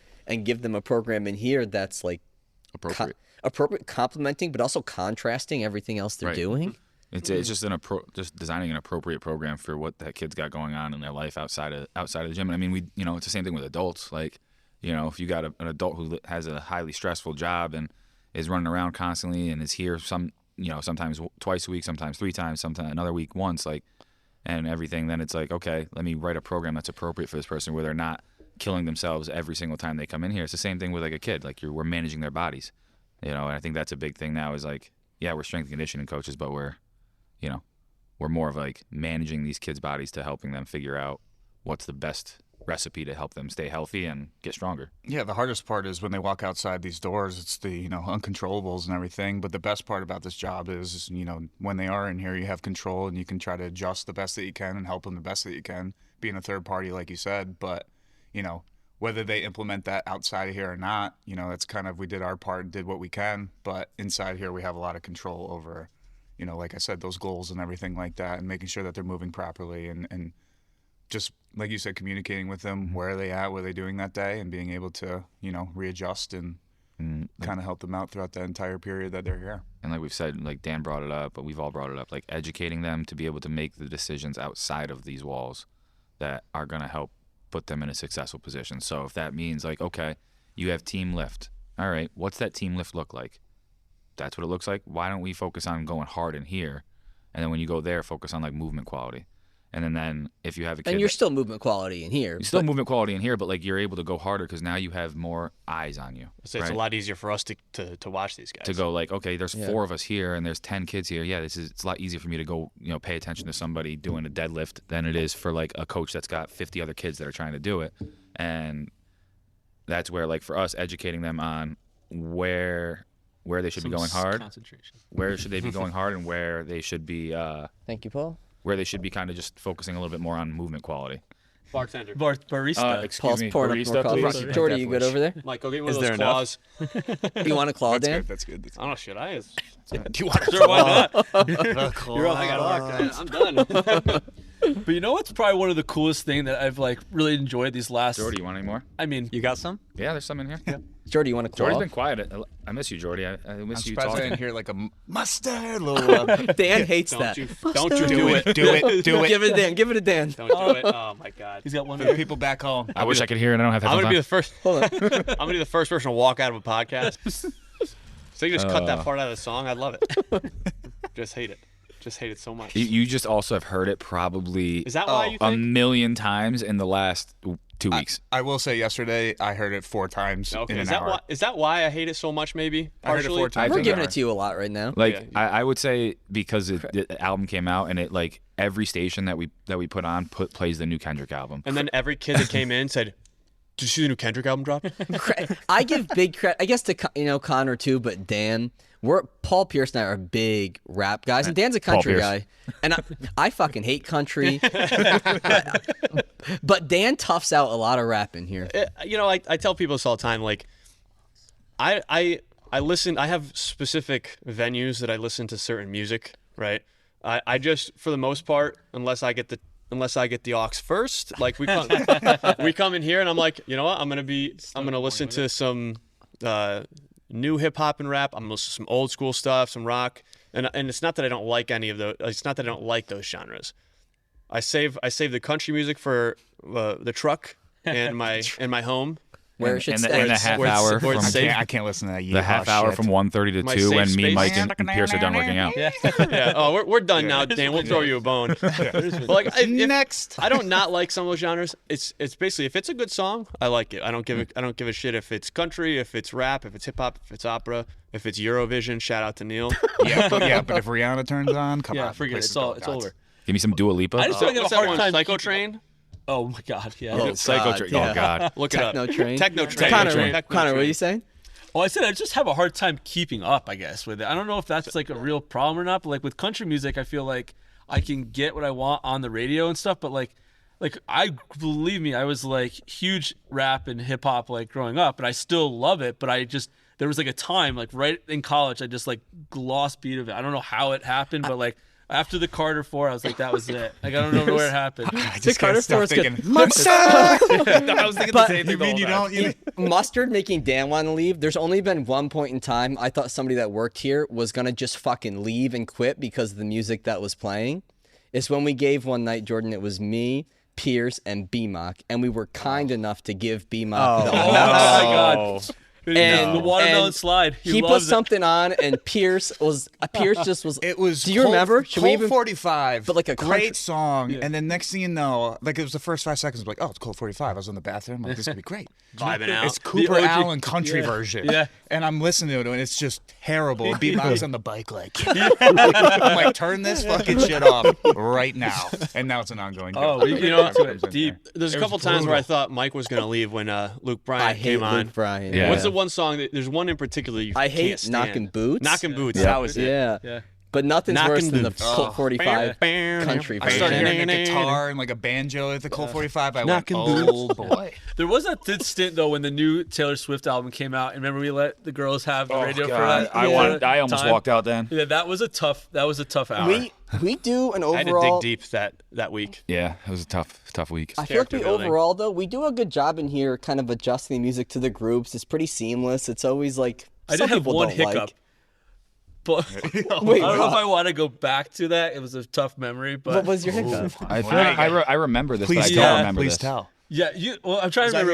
give them a program in here that's like appropriate, complementing, but also contrasting everything else they're doing. It's just just designing an appropriate program for what that kid's got going on in their life outside of the gym. And I mean, it's the same thing with adults. Like, if you got an adult who has a highly stressful job and is running around constantly and is here sometimes twice a week, sometimes 3 times, sometimes another week once, like, and everything, then it's like, okay, let me write a program that's appropriate for this person where they're not killing themselves every single time they come in here. It's the same thing with like a kid. Like, we're managing their bodies, and I think that's a big thing now is like, yeah, we're strength and conditioning coaches, but we're more of like managing these kids' bodies to helping them figure out what's the best recipe to help them stay healthy and get stronger. Yeah, the hardest part is when they walk outside these doors, it's the, uncontrollables and everything. But the best part about this job is, when they are in here, you have control and you can try to adjust the best that you can and help them the best that you can, being a third party, like you said. But, whether they implement that outside of here or not, that's kind of, we did our part and did what we can. But inside here, we have a lot of control over, like I said, those goals and everything like that, and making sure that they're moving properly and just like you said, communicating with them. Where are they at? What are they doing that day? And being able to, readjust and kind of help them out throughout the entire period that they're here. And like we've said, like Dan brought it up, but we've all brought it up, like educating them to be able to make the decisions outside of these walls that are going to help put them in a successful position. So if that means like, okay, you have team lift. All right, what's that team lift look like? That's what it looks like. Why don't we focus on going hard in here? And then when you go there, focus on like movement quality. And then if you have a kid, and you're still movement quality in here. You're still movement quality in here, but like you're able to go harder because now you have more eyes on you. So it's a lot easier for us to watch these guys. To go like, okay, there's 4 of us here and there's 10 kids here. Yeah, it's a lot easier for me to go, pay attention to somebody doing a deadlift than it is for like a coach that's got 50 other kids that are trying to do it. And that's where like for us, educating them on where they should be going hard, where should they be going hard, and where they should be. Thank you, Paul. Where they should be kind of just focusing a little bit more on movement quality. Bartender. Barista. Excuse Paul's me, pouring up more barista, coffee. please. Jordy, you good over there? Mike, go get one of Is those there claws. You want a claw, Dan? That's good. I don't know, should I? Do you want to Sure, why not? You're I got I'm done. But you know what's probably one of the coolest thing that I've like really enjoyed these last. Jordy, you want any more? I mean, You got some? Yeah, there's some in here. Yeah. Jordy, you want a claw? Jordy's been quiet. I miss you, Jordy. I miss I'm you surprised I talking. didn't hear like a mustard little. Dan hates that. Don't you do it. Do it. Give it to Dan. Give it to Dan. Don't do it. Oh my God. he's got one. For the people back home. I wish I could hear it. I don't have I'm headphones gonna be on. the first. Hold on. I'm gonna be the first person to walk out of a podcast. So you just cut that part out of the song. I'd love it. Just hate it. Just hate it so much. You just also have heard it probably Is that why you a think? million times in the last 2 weeks. I will say yesterday I heard it 4 times Okay. in Is an that hour. why? Is that why I hate it so much? Maybe I heard it partially. 4 times. We're in giving an it to you a lot right now. Like Yeah. I would say because the album came out and it like every station that we put on plays the new Kendrick album. And then every kid that came in said, "Did you see the new Kendrick album drop?" I give big credit, I guess, to Connor too, but Dan. Paul Pierce and I are big rap guys, and Dan's a country Pierce. guy, and I fucking hate country. But Dan toughs out a lot of rap in here. I tell people this all the time. Like, I listen. I have specific venues that I listen to certain music. Right. I just, for the most part, unless I get the aux first, like we come in here and I'm like, you know what? I'm gonna listen to some new hip hop and rap. I'm gonna listen to some old school stuff, some rock, and it's not that I don't like any of those. It's not that I don't like those genres. I save the country music for the truck and my home. Where it should and stay. the half Where it's- hour where from it's safe. I can't listen to that. the half hour from 1:30 to My 2 when safe me, space. Mike, and Pierce are done working out. Yeah. Oh, we're done now, Dan. We'll throw you a bone. But like, Next. I don't not like some of those genres. It's basically if it's a good song, I like it. I don't give a shit if it's country, if it's rap, if it's hip hop, if it's opera, if it's Eurovision. Shout out to Neil. yeah, but if Rihanna turns on, come on. forget it. place It's is all. go It's nuts. over. Give me some Dua Lipa. I just feel like I What's have a that hard one? time. Psycho Train. Oh my God. Yeah. Oh, Psycho God, Train. yeah. Oh God. Look it up. Techno Train. Techno Train. Connor, Techno Connor, what are Train. you saying? Well, I said I just have a hard time keeping up, I guess, with it. I don't know if that's like a real problem or not, but like with country music, I feel like I can get what I want on the radio and stuff, but like I believe me, I was like huge rap and hip hop like growing up, and I still love it, but there was like a time like right in college I just like lost beat of it. I don't know how it happened, but like after the Carter 4, I was like, that was it. Like I don't know where it happened. I just Carter can't stop Force thinking. good. Mustard. I was thinking But- the same thing. You mean you don't? You Mustard making Dan want to leave. There's only been one point in time I thought somebody that worked here was gonna just fucking leave and quit because of the music that was playing. It's when we gave one night, Jordan. It was me, Pierce, and BMOC, and we were kind enough to give BMOC the Oh aux. my God. And the watermelon and slide. He put loves it. something on, and Pierce just was. It was. Do you Colt- remember? Should we Colt even? 45. But like a country- great song, and then next thing you know, like it was the first 5 seconds. Like, oh, it's Colt 45. I was in the bathroom. Like, this could be great. Vibing out. It's Cooper OG Allen country version. Yeah. And I'm listening to it, and it's just terrible. Beatbox on the bike, like, I'm like, turn this fucking shit off right now. And now it's an ongoing. Oh, joke. you know, Comes in deep. there. There's a It couple was times where I brutal. thought Mike was gonna leave when Luke Bryan I hate came on. Luke Bryan. Yeah. What's the one song? There's one in particular you I hate can't stand. Knockin' Boots. Knockin' Boots. Yeah. That was it. Yeah. Yeah. But nothing's Knocking worse than the boots. Colt 45 country I started version. hearing a guitar and like a banjo at the Colt 45. I went, Knocking oh boy. There was a good stint though when the new Taylor Swift album came out, and remember we let the girls have the radio for that. I almost time? walked out then. Yeah, that was a tough hour. We do an I had to overall. dig deep that week. Yeah, it was a tough week. I feel like we character building. overall though we do a good job in here, kind of adjusting the music to the groups. It's pretty seamless. It's always like I some did have people one don't hiccup. like. But Wait, I don't know if what? I want to go back to that. It was a tough memory, but What was your hiccup? I feel like I remember this, but I Please don't tell. remember Please this. tell. yeah, well, I'm trying to that remember.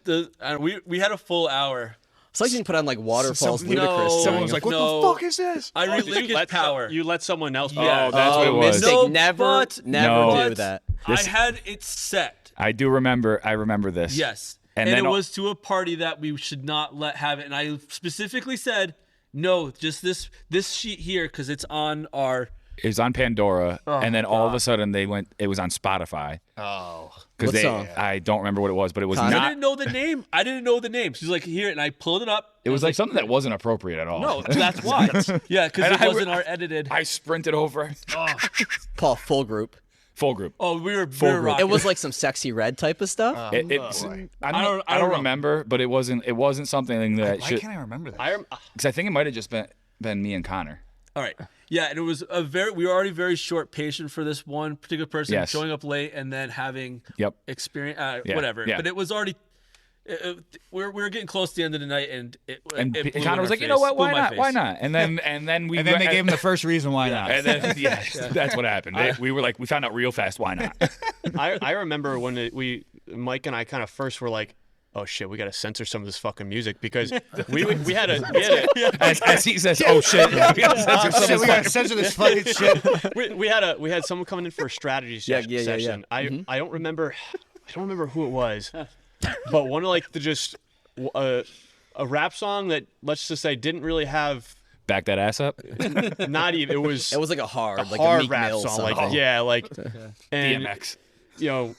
here? Was it we had a full hour? It's like you can put on like Waterfalls Someone- Ludacris. No, Someone was like, what No. the fuck is this? I Did you relinquished let power. You let someone else. Yeah. Oh, that's what it was. Mistake. No, never but- No. do that. I had it set. I do remember. I remember this. Yes. And And then it was to a party that we should not let have it. And I specifically said, no, just this sheet here because it's on our. It was on Pandora, Oh, and then all of a sudden it was on Spotify. Oh. Because What song? I don't remember what it was, but it was Connor? I not. didn't know the name. I didn't know the name. She's like, here, and I pulled it up. It was like something that wasn't appropriate at all. No, that's why. Yeah, because And it I wasn't w- our edited. I sprinted over. Paul, full group. Full group. Oh, we were group. rocking. It was like some sexy red type of stuff. I don't remember, but it wasn't something that Why should. can't I remember that? Because I think it might have just been me and Connor. All right. Yeah, and it was we were already very short patient for this one particular person Yes. showing up late and then having Yep. experience, Yeah, whatever. yeah. But it was already. We were getting close to the end of the night, and it blew in Connor our was like, you face. know what? Blew Why my not? face. Why not? And then we And then they gave him the first reason why not. And then that's what happened. We were like, we found out real fast. Why not? I remember when Mike and I kind of first were like, oh shit, we got to censor some of this fucking music because we had a As he says, oh shit. We gotta censor some of this we gotta fucking- censor this fucking shit. we had someone coming in for a strategy session. I don't remember who it was, but one of like a rap song that let's just say didn't really have Back that ass up. not even it was It was like a hard Meek rap Mill song, song. and DMX. you know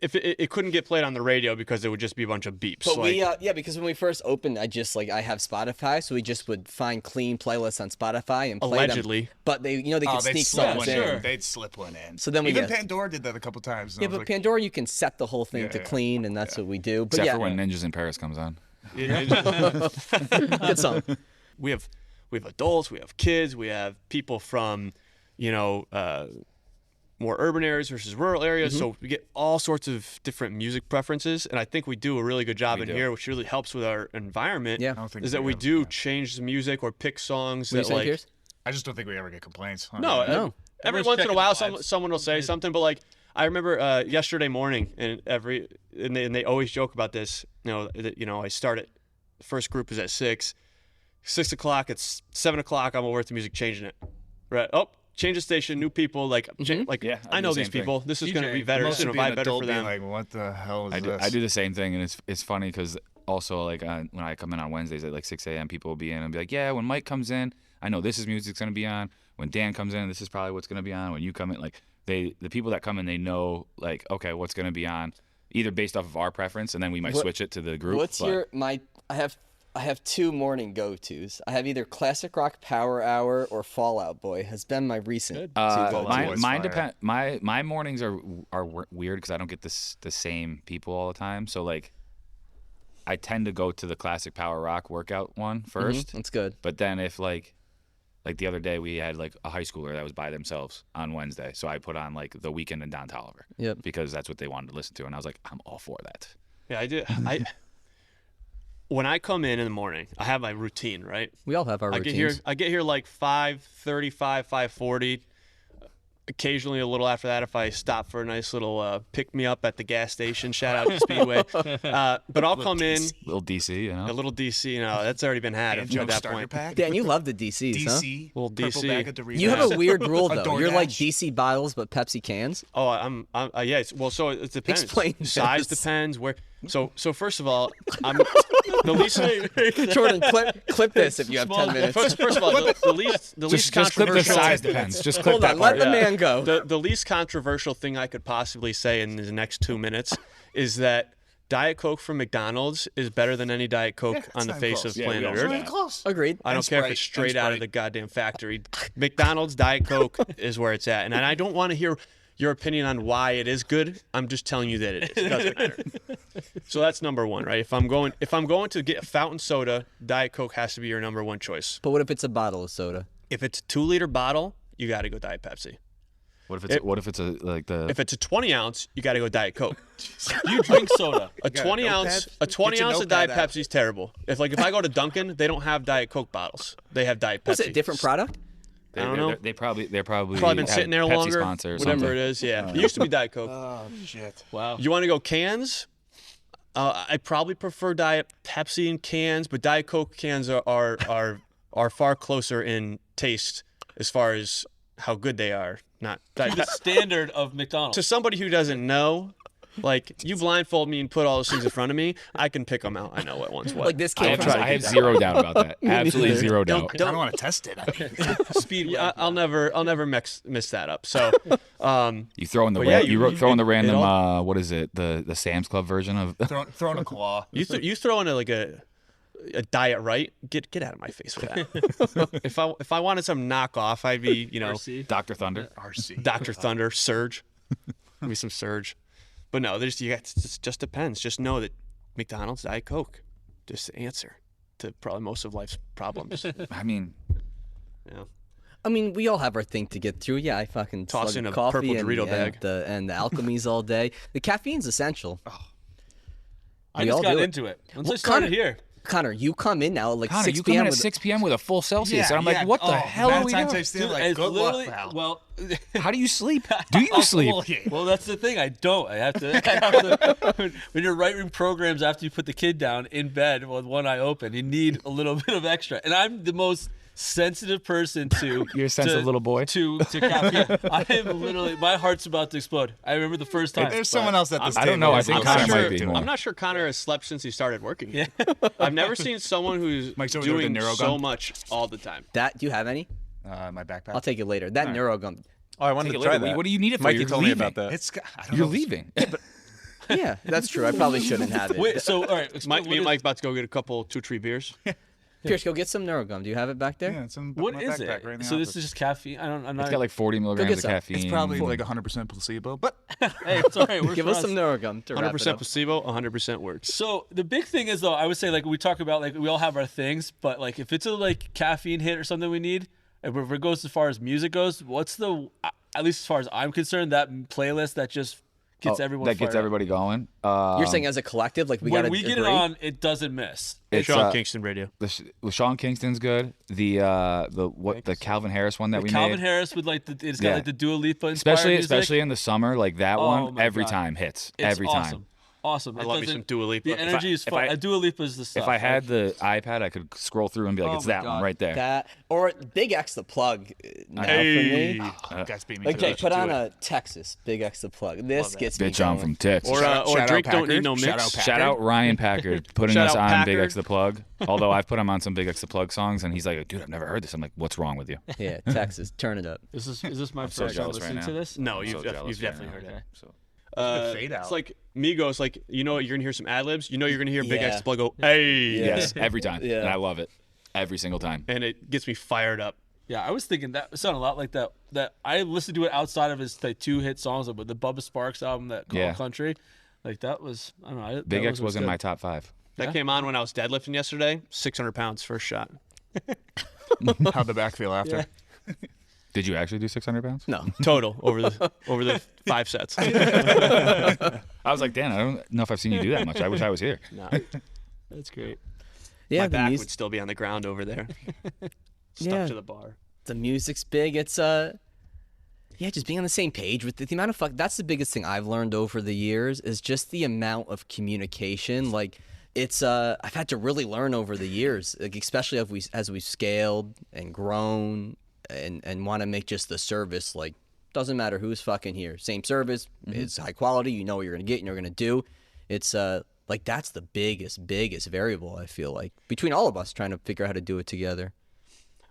if it couldn't get played on the radio because it would just be a bunch of beeps. But like, because when we first opened, I have Spotify, so we just would find clean playlists on Spotify and play Allegedly. them. But they could they'd sneak slip songs one in. Sure. in. They'd slip one in. So then we Even get- Pandora did that a couple times. and Yeah, I was but like, Pandora, you can set the whole thing to Yeah. clean, and that's what we do. But Except yeah, for when Ninjas in Paris comes on. good song. we have adults, we have kids, we have people from more urban areas versus rural areas, so we get all sorts of different music preferences, and I think we do a really good job in here, which really helps with our environment. Yeah. I don't think is that we do change the music or pick songs What you that saying, like Pierce? I just don't think we ever get complaints. no, No. every Everyone's once in a checking while the vibes. someone will say something, but like I remember yesterday morning, and they always joke about this. I start at the first group is at 6 o'clock. It's 7 o'clock. I'm over at the music changing it. Right. Oh, change the station. New people. Like Yeah, I I do know the these same thing. people. This is going to be DJ, better. This most is would going to be an vibe better adult for being them. Like, what the hell is I this? do the same thing, and it's funny because also like when I come in on Wednesdays at like 6 a.m., people will be in and be like, yeah, when Mike comes in, I know this is music's gonna be on. When Dan comes in, this is probably what's gonna be on. When you come in, like the people that come in, they know like okay, what's gonna be on, either based off of our preference, and then we might switch it to the group. What's I have two morning go-tos. I have either classic rock Power Hour or Fallout Boy has been my recent two go-tos. Always mine fire. depend. My mornings are weird because I don't get the same people all the time. So like, I tend to go to the classic power rock workout one first. That's good. But then if like the other day we had like a high schooler that was by themselves on Wednesday, so I put on like The Weeknd and Don Toliver. Yep. Because that's what they wanted to listen to, and I was like, I'm all for that. Yeah, I do. When I come in the morning, I have my routine, right? We all have our routines. I get here like 5:35, 5:40. Occasionally a little after that if I stop for a nice little pick me up at the gas station. Shout out to Speedway. But I'll come in Little DC, you know. a little DC. That's already been had Banjo at that starter point. pack. Dan, you love the DCs, huh? DC. Little Purple DC. bag of Doritos. You have a weird rule A though. You're like DoorDash. DC bottles but Pepsi cans. Oh, I'm yeah. Well, so it depends. Explain Size this. depends. Where. So first of all, I'm the least. Jordan, clip this if you have 10 minutes. First of all, the least Just clip the controversial. size depends. Just clip Hold that on, part. let the man go. The least controversial thing I could possibly say in the next 2 minutes is that Diet Coke from McDonald's is better than any Diet Coke on the face of planet Earth. Agreed. I don't care if it's straight out of the goddamn factory. McDonald's Diet Coke is where it's at. And I don't want to hear your opinion on why it is good. I'm just telling you that it is. It doesn't matter. So that's number one, right? If I'm going to get a fountain soda, Diet Coke has to be your number one choice. But what if it's a bottle of soda? If it's a 2-liter bottle, you got to go Diet Pepsi. What if it's If it's a 20 ounce, you got to go Diet Coke. You drink soda. A 20 ounce of Diet Pepsi is terrible. If I go to Dunkin', they don't have Diet Coke bottles. They have Diet Pepsi. Was it a different product? I don't know. They're probably Probably been sitting there Pepsi longer. sponsor or Whatever something. it is, yeah. It used to be Diet Coke. Oh shit. Wow. You want to go cans? I probably prefer Diet Pepsi in cans, but Diet Coke cans are far closer in taste as far as how good they are. Not Diet The standard of McDonald's. To somebody who doesn't know, like you blindfold me and put all those things in front of me, I can pick them out. I know what one's what. Like this I came have, from I have zero doubt about that. Absolutely zero doubt. I don't want to test it. Speedway. Yeah, I'll never miss that up. So, You throw in the But yeah, throw in the it random all- what is it, the Sam's Club version of Throwing a claw. you throw in a Diet Right, get out of my face with that. if I wanted some knockoff, I'd be RC. Dr. Thunder. RC. Dr. Thunder, Surge, maybe some Surge. But no, it just depends. Just know that McDonald's, Diet Coke, just the answer to probably most of life's problems. I mean, Yeah. I mean, we all have our thing to get through. Yeah, I fucking Toss slug in a coffee purple and, Dorito and bag. and the alchemies all day. The caffeine's essential. I We just all got do it. into it. Once I Well, started Connor- here. Connor, you come in now at like Connor, 6 you come in p.m. at with 6 p.m. with a full Celsius. and I'm like, what the hell are we doing? Dude, Like, it's good literally, luck, pal. well, How do you sleep? Do you sleep? well, that's the thing. I don't. I have to. When you're writing programs after you put the kid down in bed with one eye open, you need a little bit of extra. And I'm the most sensitive person to You're a sensitive little boy. to caffeine. I am literally, my heart's about to explode. I remember the first time. There's someone else at this I table. don't know. I who's think also Connor might sensitive be to it. more. I'm not sure Connor has slept since he started working. Yeah. I've never seen someone who's Mike's over there with doing the Neurogun. so much all the time. that. Do you have any? My backpack. I'll take it later. That neurogum. Oh, I wanted Take to it try later. that. What do you need it for? Mikey You're told leaving. me about that. It's. I don't You're know. leaving. Yeah, that's true. I probably shouldn't have it. Wait, so all right, Me and Mike about to go get a couple 2-3 beers. Pierce, go get some neurogum. Do you have it back there? Yeah, it's in what my is backpack it? right in the So this office. is just caffeine. I'm not. It's got like 40 milligrams get of some. caffeine. It's probably like 100% placebo, but Hey, it's all right. We're Give us some neurogum to wrap it 100% up. placebo, 100% works. So the big thing is though, I would say like we talk about like we all have our things, but like if it's a like caffeine hit or something we need, if it goes as far as music goes, what's the at least as far as I'm concerned, that playlist that just gets everyone that gets fired up. everybody going. You're saying as a collective, like we When gotta we get agree? it on, it doesn't miss. It's Sean Kingston Radio. the Sean Kingston's good. The Calvin Harris one that we Calvin made. Harris with like it's got Yeah. like the Dua Lipa inspired music. Especially in the summer, like that Oh one my every God. time hits. It's every awesome. time. Awesome. I It love me doesn't- some Dua Lipa. The energy is if fun. I- Dua Lipa is the stuff. If I had the iPad, I could scroll through and be like, Oh it's my that one God. right there. That or Big X the plug now Hey. for me. guys beat me Like to Jake, it. put on a Texas Big X the plug. This gets me Bitch, I'm going. from Texas. Or Shout out drink don't Packard. need no mix. Shout out Shout out Ryan Packard putting Shout us out on Big Packard. X the Plug. Although I've put him on some Big X the Plug songs, and he's like, dude, I've never heard this. I'm like, what's wrong with you? Yeah, Texas, turn it up. is this my so first time jealous right listening now. to this? No, I'm you've, so def- jealous you've right definitely now. heard it. So. fade out. It's like Migos, like you know you're gonna hear some ad libs. You know you're gonna hear Big Yeah. X Plug go, hey, Yes, every time. Yeah. And I love it. Every single time. and it gets me fired up. Yeah, I was thinking that sounded a lot like that. That I listened to it outside of his like 2 hit songs, like with the Bubba Sparks album, that Call Yeah. Country. Like that was I don't know. Big that X was in good. my top 5. That came on when I was deadlifting yesterday. 600 pounds first shot. How'd the back feel after? Did you actually do 600 pounds? No, Total over the 5 sets. I was like, Dan, I don't know if I've seen you do that much. I wish I was here. No, That's great. yeah, my the back music. would still be on the ground over there. Stuck Yeah. to the bar. The music's big. It's yeah, just being on the same page with the amount of that's the biggest thing I've learned over the years is just the amount of communication. Like it's I've had to really learn over the years, like especially as we've scaled and grown and want to make just the service like doesn't matter who's fucking here. Same service, it's high quality, you know what you're gonna get and you're gonna do. It's like that's the biggest variable I feel like between all of us trying to figure out how to do it together.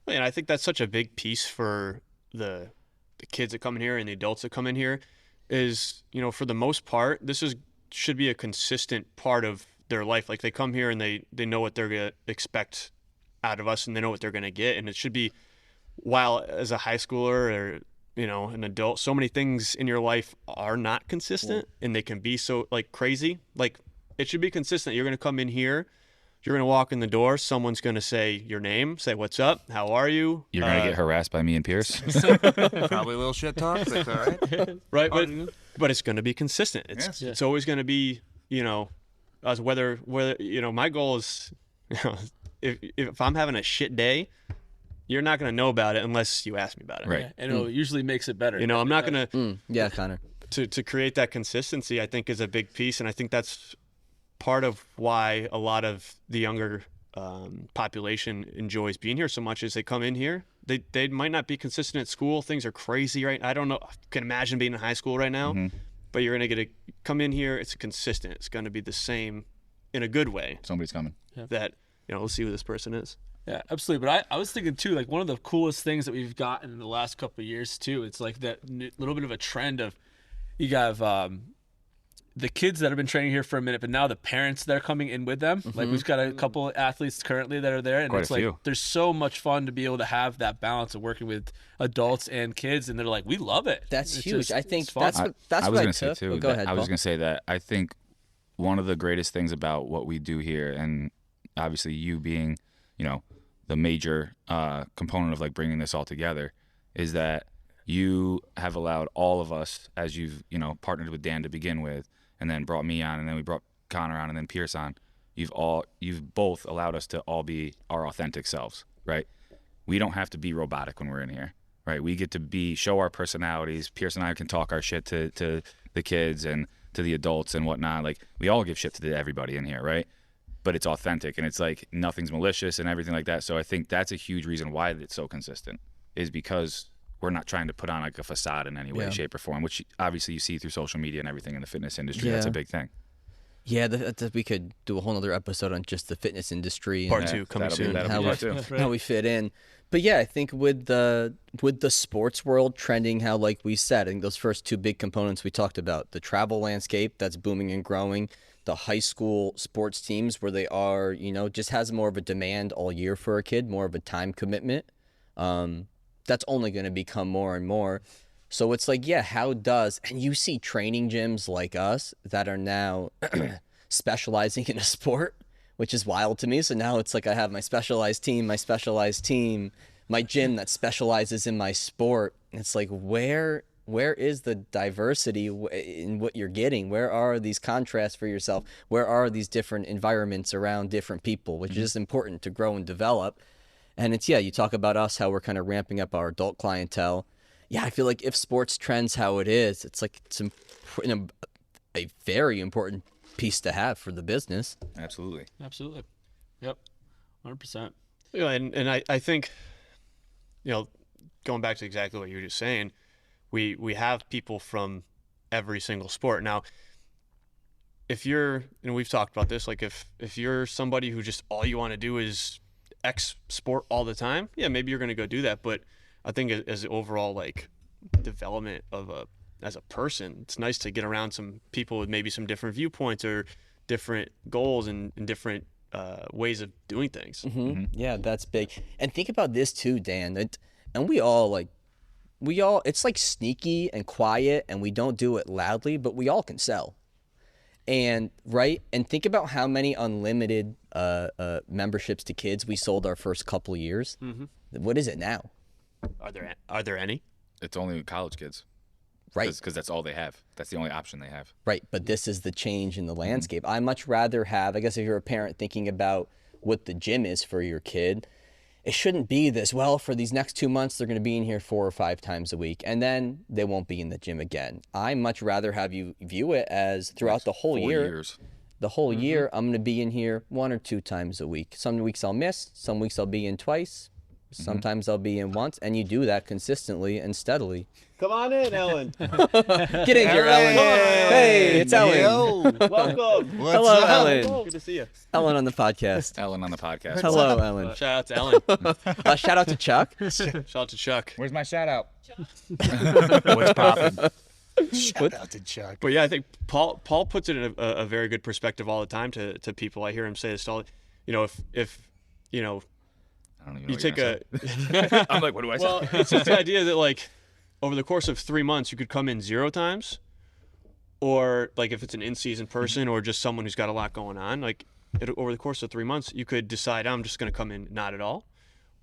And I think that's such a big piece for the kids that come in here and the adults that come in here is, you know, for the most part, this is should be a consistent part of their life. Like they come here and they know what they're going to expect out of us, and they know what they're going to get. And it should be, while as a high schooler or, you know, an adult, so many things in your life are not consistent and they can be so like crazy. Like it should be consistent. You're going to come in here, you're going to walk in the door, someone's going to say your name, say, what's up? How are you? You're going to get harassed by me and Pierce. Probably a little shit talk. That's all right. Right. But it's going to be consistent. It's always going to be, you know, as whether, you know, my goal is, you know, if I'm having a shit day, you're not going to know about it unless you ask me about it. Right. Yeah, and it usually makes it better. You know, I'm not going to. Yeah, Connor. To create that consistency, I think, is a big piece. And I think that's part of why a lot of the younger population enjoys being here so much is they come in here. They might not be consistent at school. Things are crazy, right? I don't know. I can imagine being in high school right now. But you're going to come in here. It's consistent. It's going to be the same in a good way. Somebody's coming. That, you know, we'll see who this person is. Yeah, absolutely. But I was thinking too, like one of the coolest things that we've gotten in the last couple of years too, it's like that little bit of a trend of you have the kids that have been training here for a minute, but now the parents that are coming in with them. Like we've got a couple athletes currently that are there, and Quite it's a like few. there's so much fun to be able to have that balance of working with adults and kids, and they're like, we love it. That's It's huge. just- I think it's fun. that's I what was I going to say took. too. Oh, go ahead, I was Paul. going to say that I think one of the greatest things about what we do here, and obviously you being, you know, the major component of like bringing this all together, is that you have allowed all of us, as you've, you know, partnered with Dan to begin with, and then brought me on, and then we brought Connor on, and then Pierce on. You've both allowed us to all be our authentic selves, right? We don't have to be robotic when we're in here, right? We get to show our personalities. Pierce and I can talk our shit to the kids and to the adults and whatnot. Like we all give shit to everybody in here, right? But it's authentic, and it's like nothing's malicious and everything like that. So I think that's a huge reason why it's so consistent, is because we're not trying to put on like a facade in any way, shape, or form, which obviously you see through social media and everything in the fitness industry. That's a big thing. Yeah, we could do a whole other episode on just the fitness industry and Part 2 coming soon. how, part two. how we fit in. But yeah, I think with the sports world trending, how like we said, I think those first two big components we talked about, the travel landscape that's booming and growing, the high school sports teams where they are, you know, just has more of a demand all year for a kid, more of a time commitment. That's only going to become more and more. So it's like, yeah, and you see training gyms like us that are now specializing in a sport, which is wild to me. So now it's like I have my specialized team, my gym that specializes in my sport. And it's like, where is the diversity in what you're getting? Where are these contrasts for yourself? Where are these different environments around different people, which is important to grow and develop? And it's, you talk about us, how we're kind of ramping up our adult clientele. Yeah, I feel like if sports trends how it is, it's like it's a very important piece to have for the business. Absolutely. Yep. 100%. Yeah, and I think, you know, going back to exactly what you were just saying, we have people from every single sport. Now, if you're, and we've talked about this, like if you're somebody who just all you want to do is X sport all the time, yeah, maybe you're going to go do that. But I think as overall like development as a person, it's nice to get around some people with maybe some different viewpoints or different goals and different ways of doing things. Yeah, that's big. And think about this too, Dan. And we all, it's like sneaky and quiet, and we don't do it loudly, but we all can sell. And right, and think about how many unlimited memberships to kids we sold our first couple of years. What is it now? Are there any? It's only college kids. Right. Because that's all they have. That's the only option they have. Right, but this is the change in the landscape. I much rather have, I guess if you're a parent thinking about what the gym is for your kid, it shouldn't be this, well, for these next 2 months, they're going to be in here 4 or 5 times a week, and then they won't be in the gym again. I much rather have you view it as throughout the whole 4 year. years. The whole year, I'm going to be in here 1 or 2 times a week. Some weeks I'll miss, some weeks I'll be in twice, sometimes I'll be in once, and you do that consistently and steadily. Come on in, Ellen. Get in here, Ellen. Hey, it's Ellen. Welcome. Hello, Ellen. Good to see you. Ellen on the podcast. Ellen on the podcast. Hello, Ellen. Shout out to Ellen. Shout out to Chuck. Shout out to Chuck. Where's my shout out? What's poppin'? Shout out to Chuck. But yeah, I think Paul puts it in a very good perspective all the time to people. I hear him say this all. If I don't even know you what you're take gonna say. I'm like, what do I say? well, it's just the idea that like over the course of 3 months you could come in 0 times, or like if it's an in-season person or just someone who's got a lot going on, like over the course of 3 months you could decide I'm just going to come in not at all,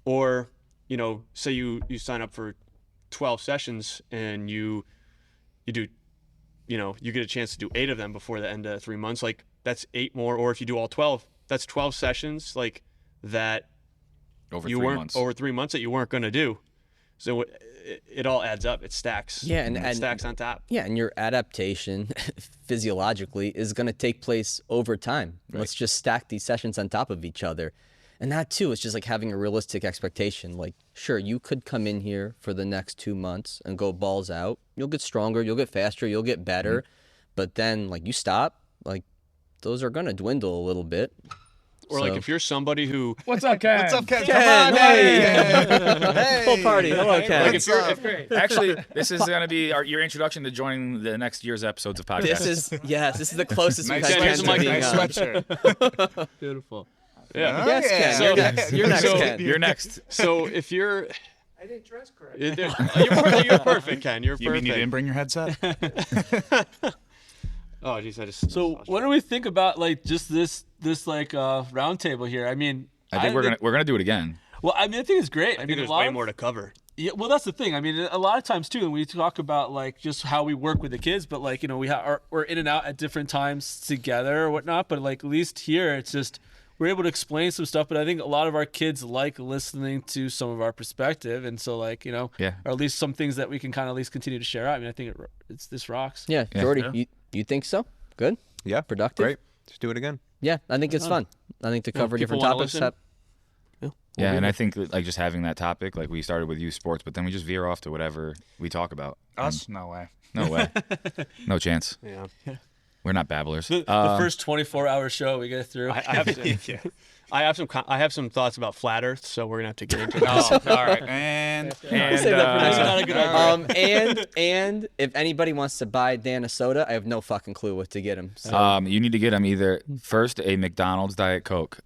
or say you sign up for 12 sessions and you do, you get a chance to do 8 of them before the end of 3 months. Like that's 8 more, or if you do all 12, that's 12 sessions like that Over you 3 weren't months. over 3 months that you weren't going to do. So it all adds up. It stacks. Yeah, and it stacks on top. Yeah, and your adaptation physiologically is going to take place over time. Let's just stack these sessions on top of each other. And that too is just like having a realistic expectation. Like, sure, you could come in here for the next 2 months and go balls out. You'll get stronger, you'll get faster, you'll get better. But then like you stop, like those are going to dwindle a little bit. Or like if you're somebody who What's up, Ken? What's up, Ken? Come Ken, on, hey. Full party. Hello, Ken. like if you're Actually, this is going to be your introduction to joining the next year's episodes of podcast. This is the closest we've Nice, had here's Ken a to mic, being nice on. sweatshirt. Beautiful. yeah. Yes, Ken. You're next. You're next, Ken. You're next. So if you're I didn't dress correct. you're perfect, Ken. You're You mean perfect. you didn't bring your headset? Oh, geez, I just. So what do we think about like just this like round table here? I mean, I think we're gonna do it again. Well, I mean, I think it's great. I think there's way more to cover. Yeah, well, that's the thing. I mean, a lot of times too, when we talk about like just how we work with the kids, but like we're in and out at different times together or whatnot. But like at least here, it's just we're able to explain some stuff. But I think a lot of our kids like listening to some of our perspective, and so like Yeah. or at least some things that we can kind of at least continue to share out. I mean, I think this rocks. Yeah, Jordy, you think so? Good? Yeah. Productive? Great. Just do it again. Yeah, I think it's fun. I think to cover people different wanna topics. listen. Yeah, and I think that, like just having that topic, like we started with youth sports, but then we just veer off to whatever we talk about. Us? No way. No way. No chance. Yeah. We're not babblers. The first 24-hour show we get through. I have some thoughts about flat Earth, so we're gonna have to get into Oh, this. all right. And Save that for next not time. a good idea. And if anybody wants to buy Dan a soda, I have no fucking clue what to get him. So. You need to get them either first a McDonald's Diet Coke,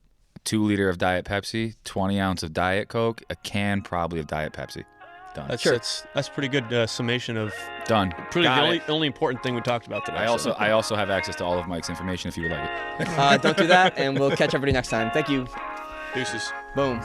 2 liter of Diet Pepsi, 20 ounce of Diet Coke, a can probably of Diet Pepsi. Done. That's pretty good summation of Done. pretty Got the it. only important thing we talked about today. I also have access to all of Mike's information if you would like it. Don't do that, and we'll catch everybody next time. Thank you. Deuces. Boom.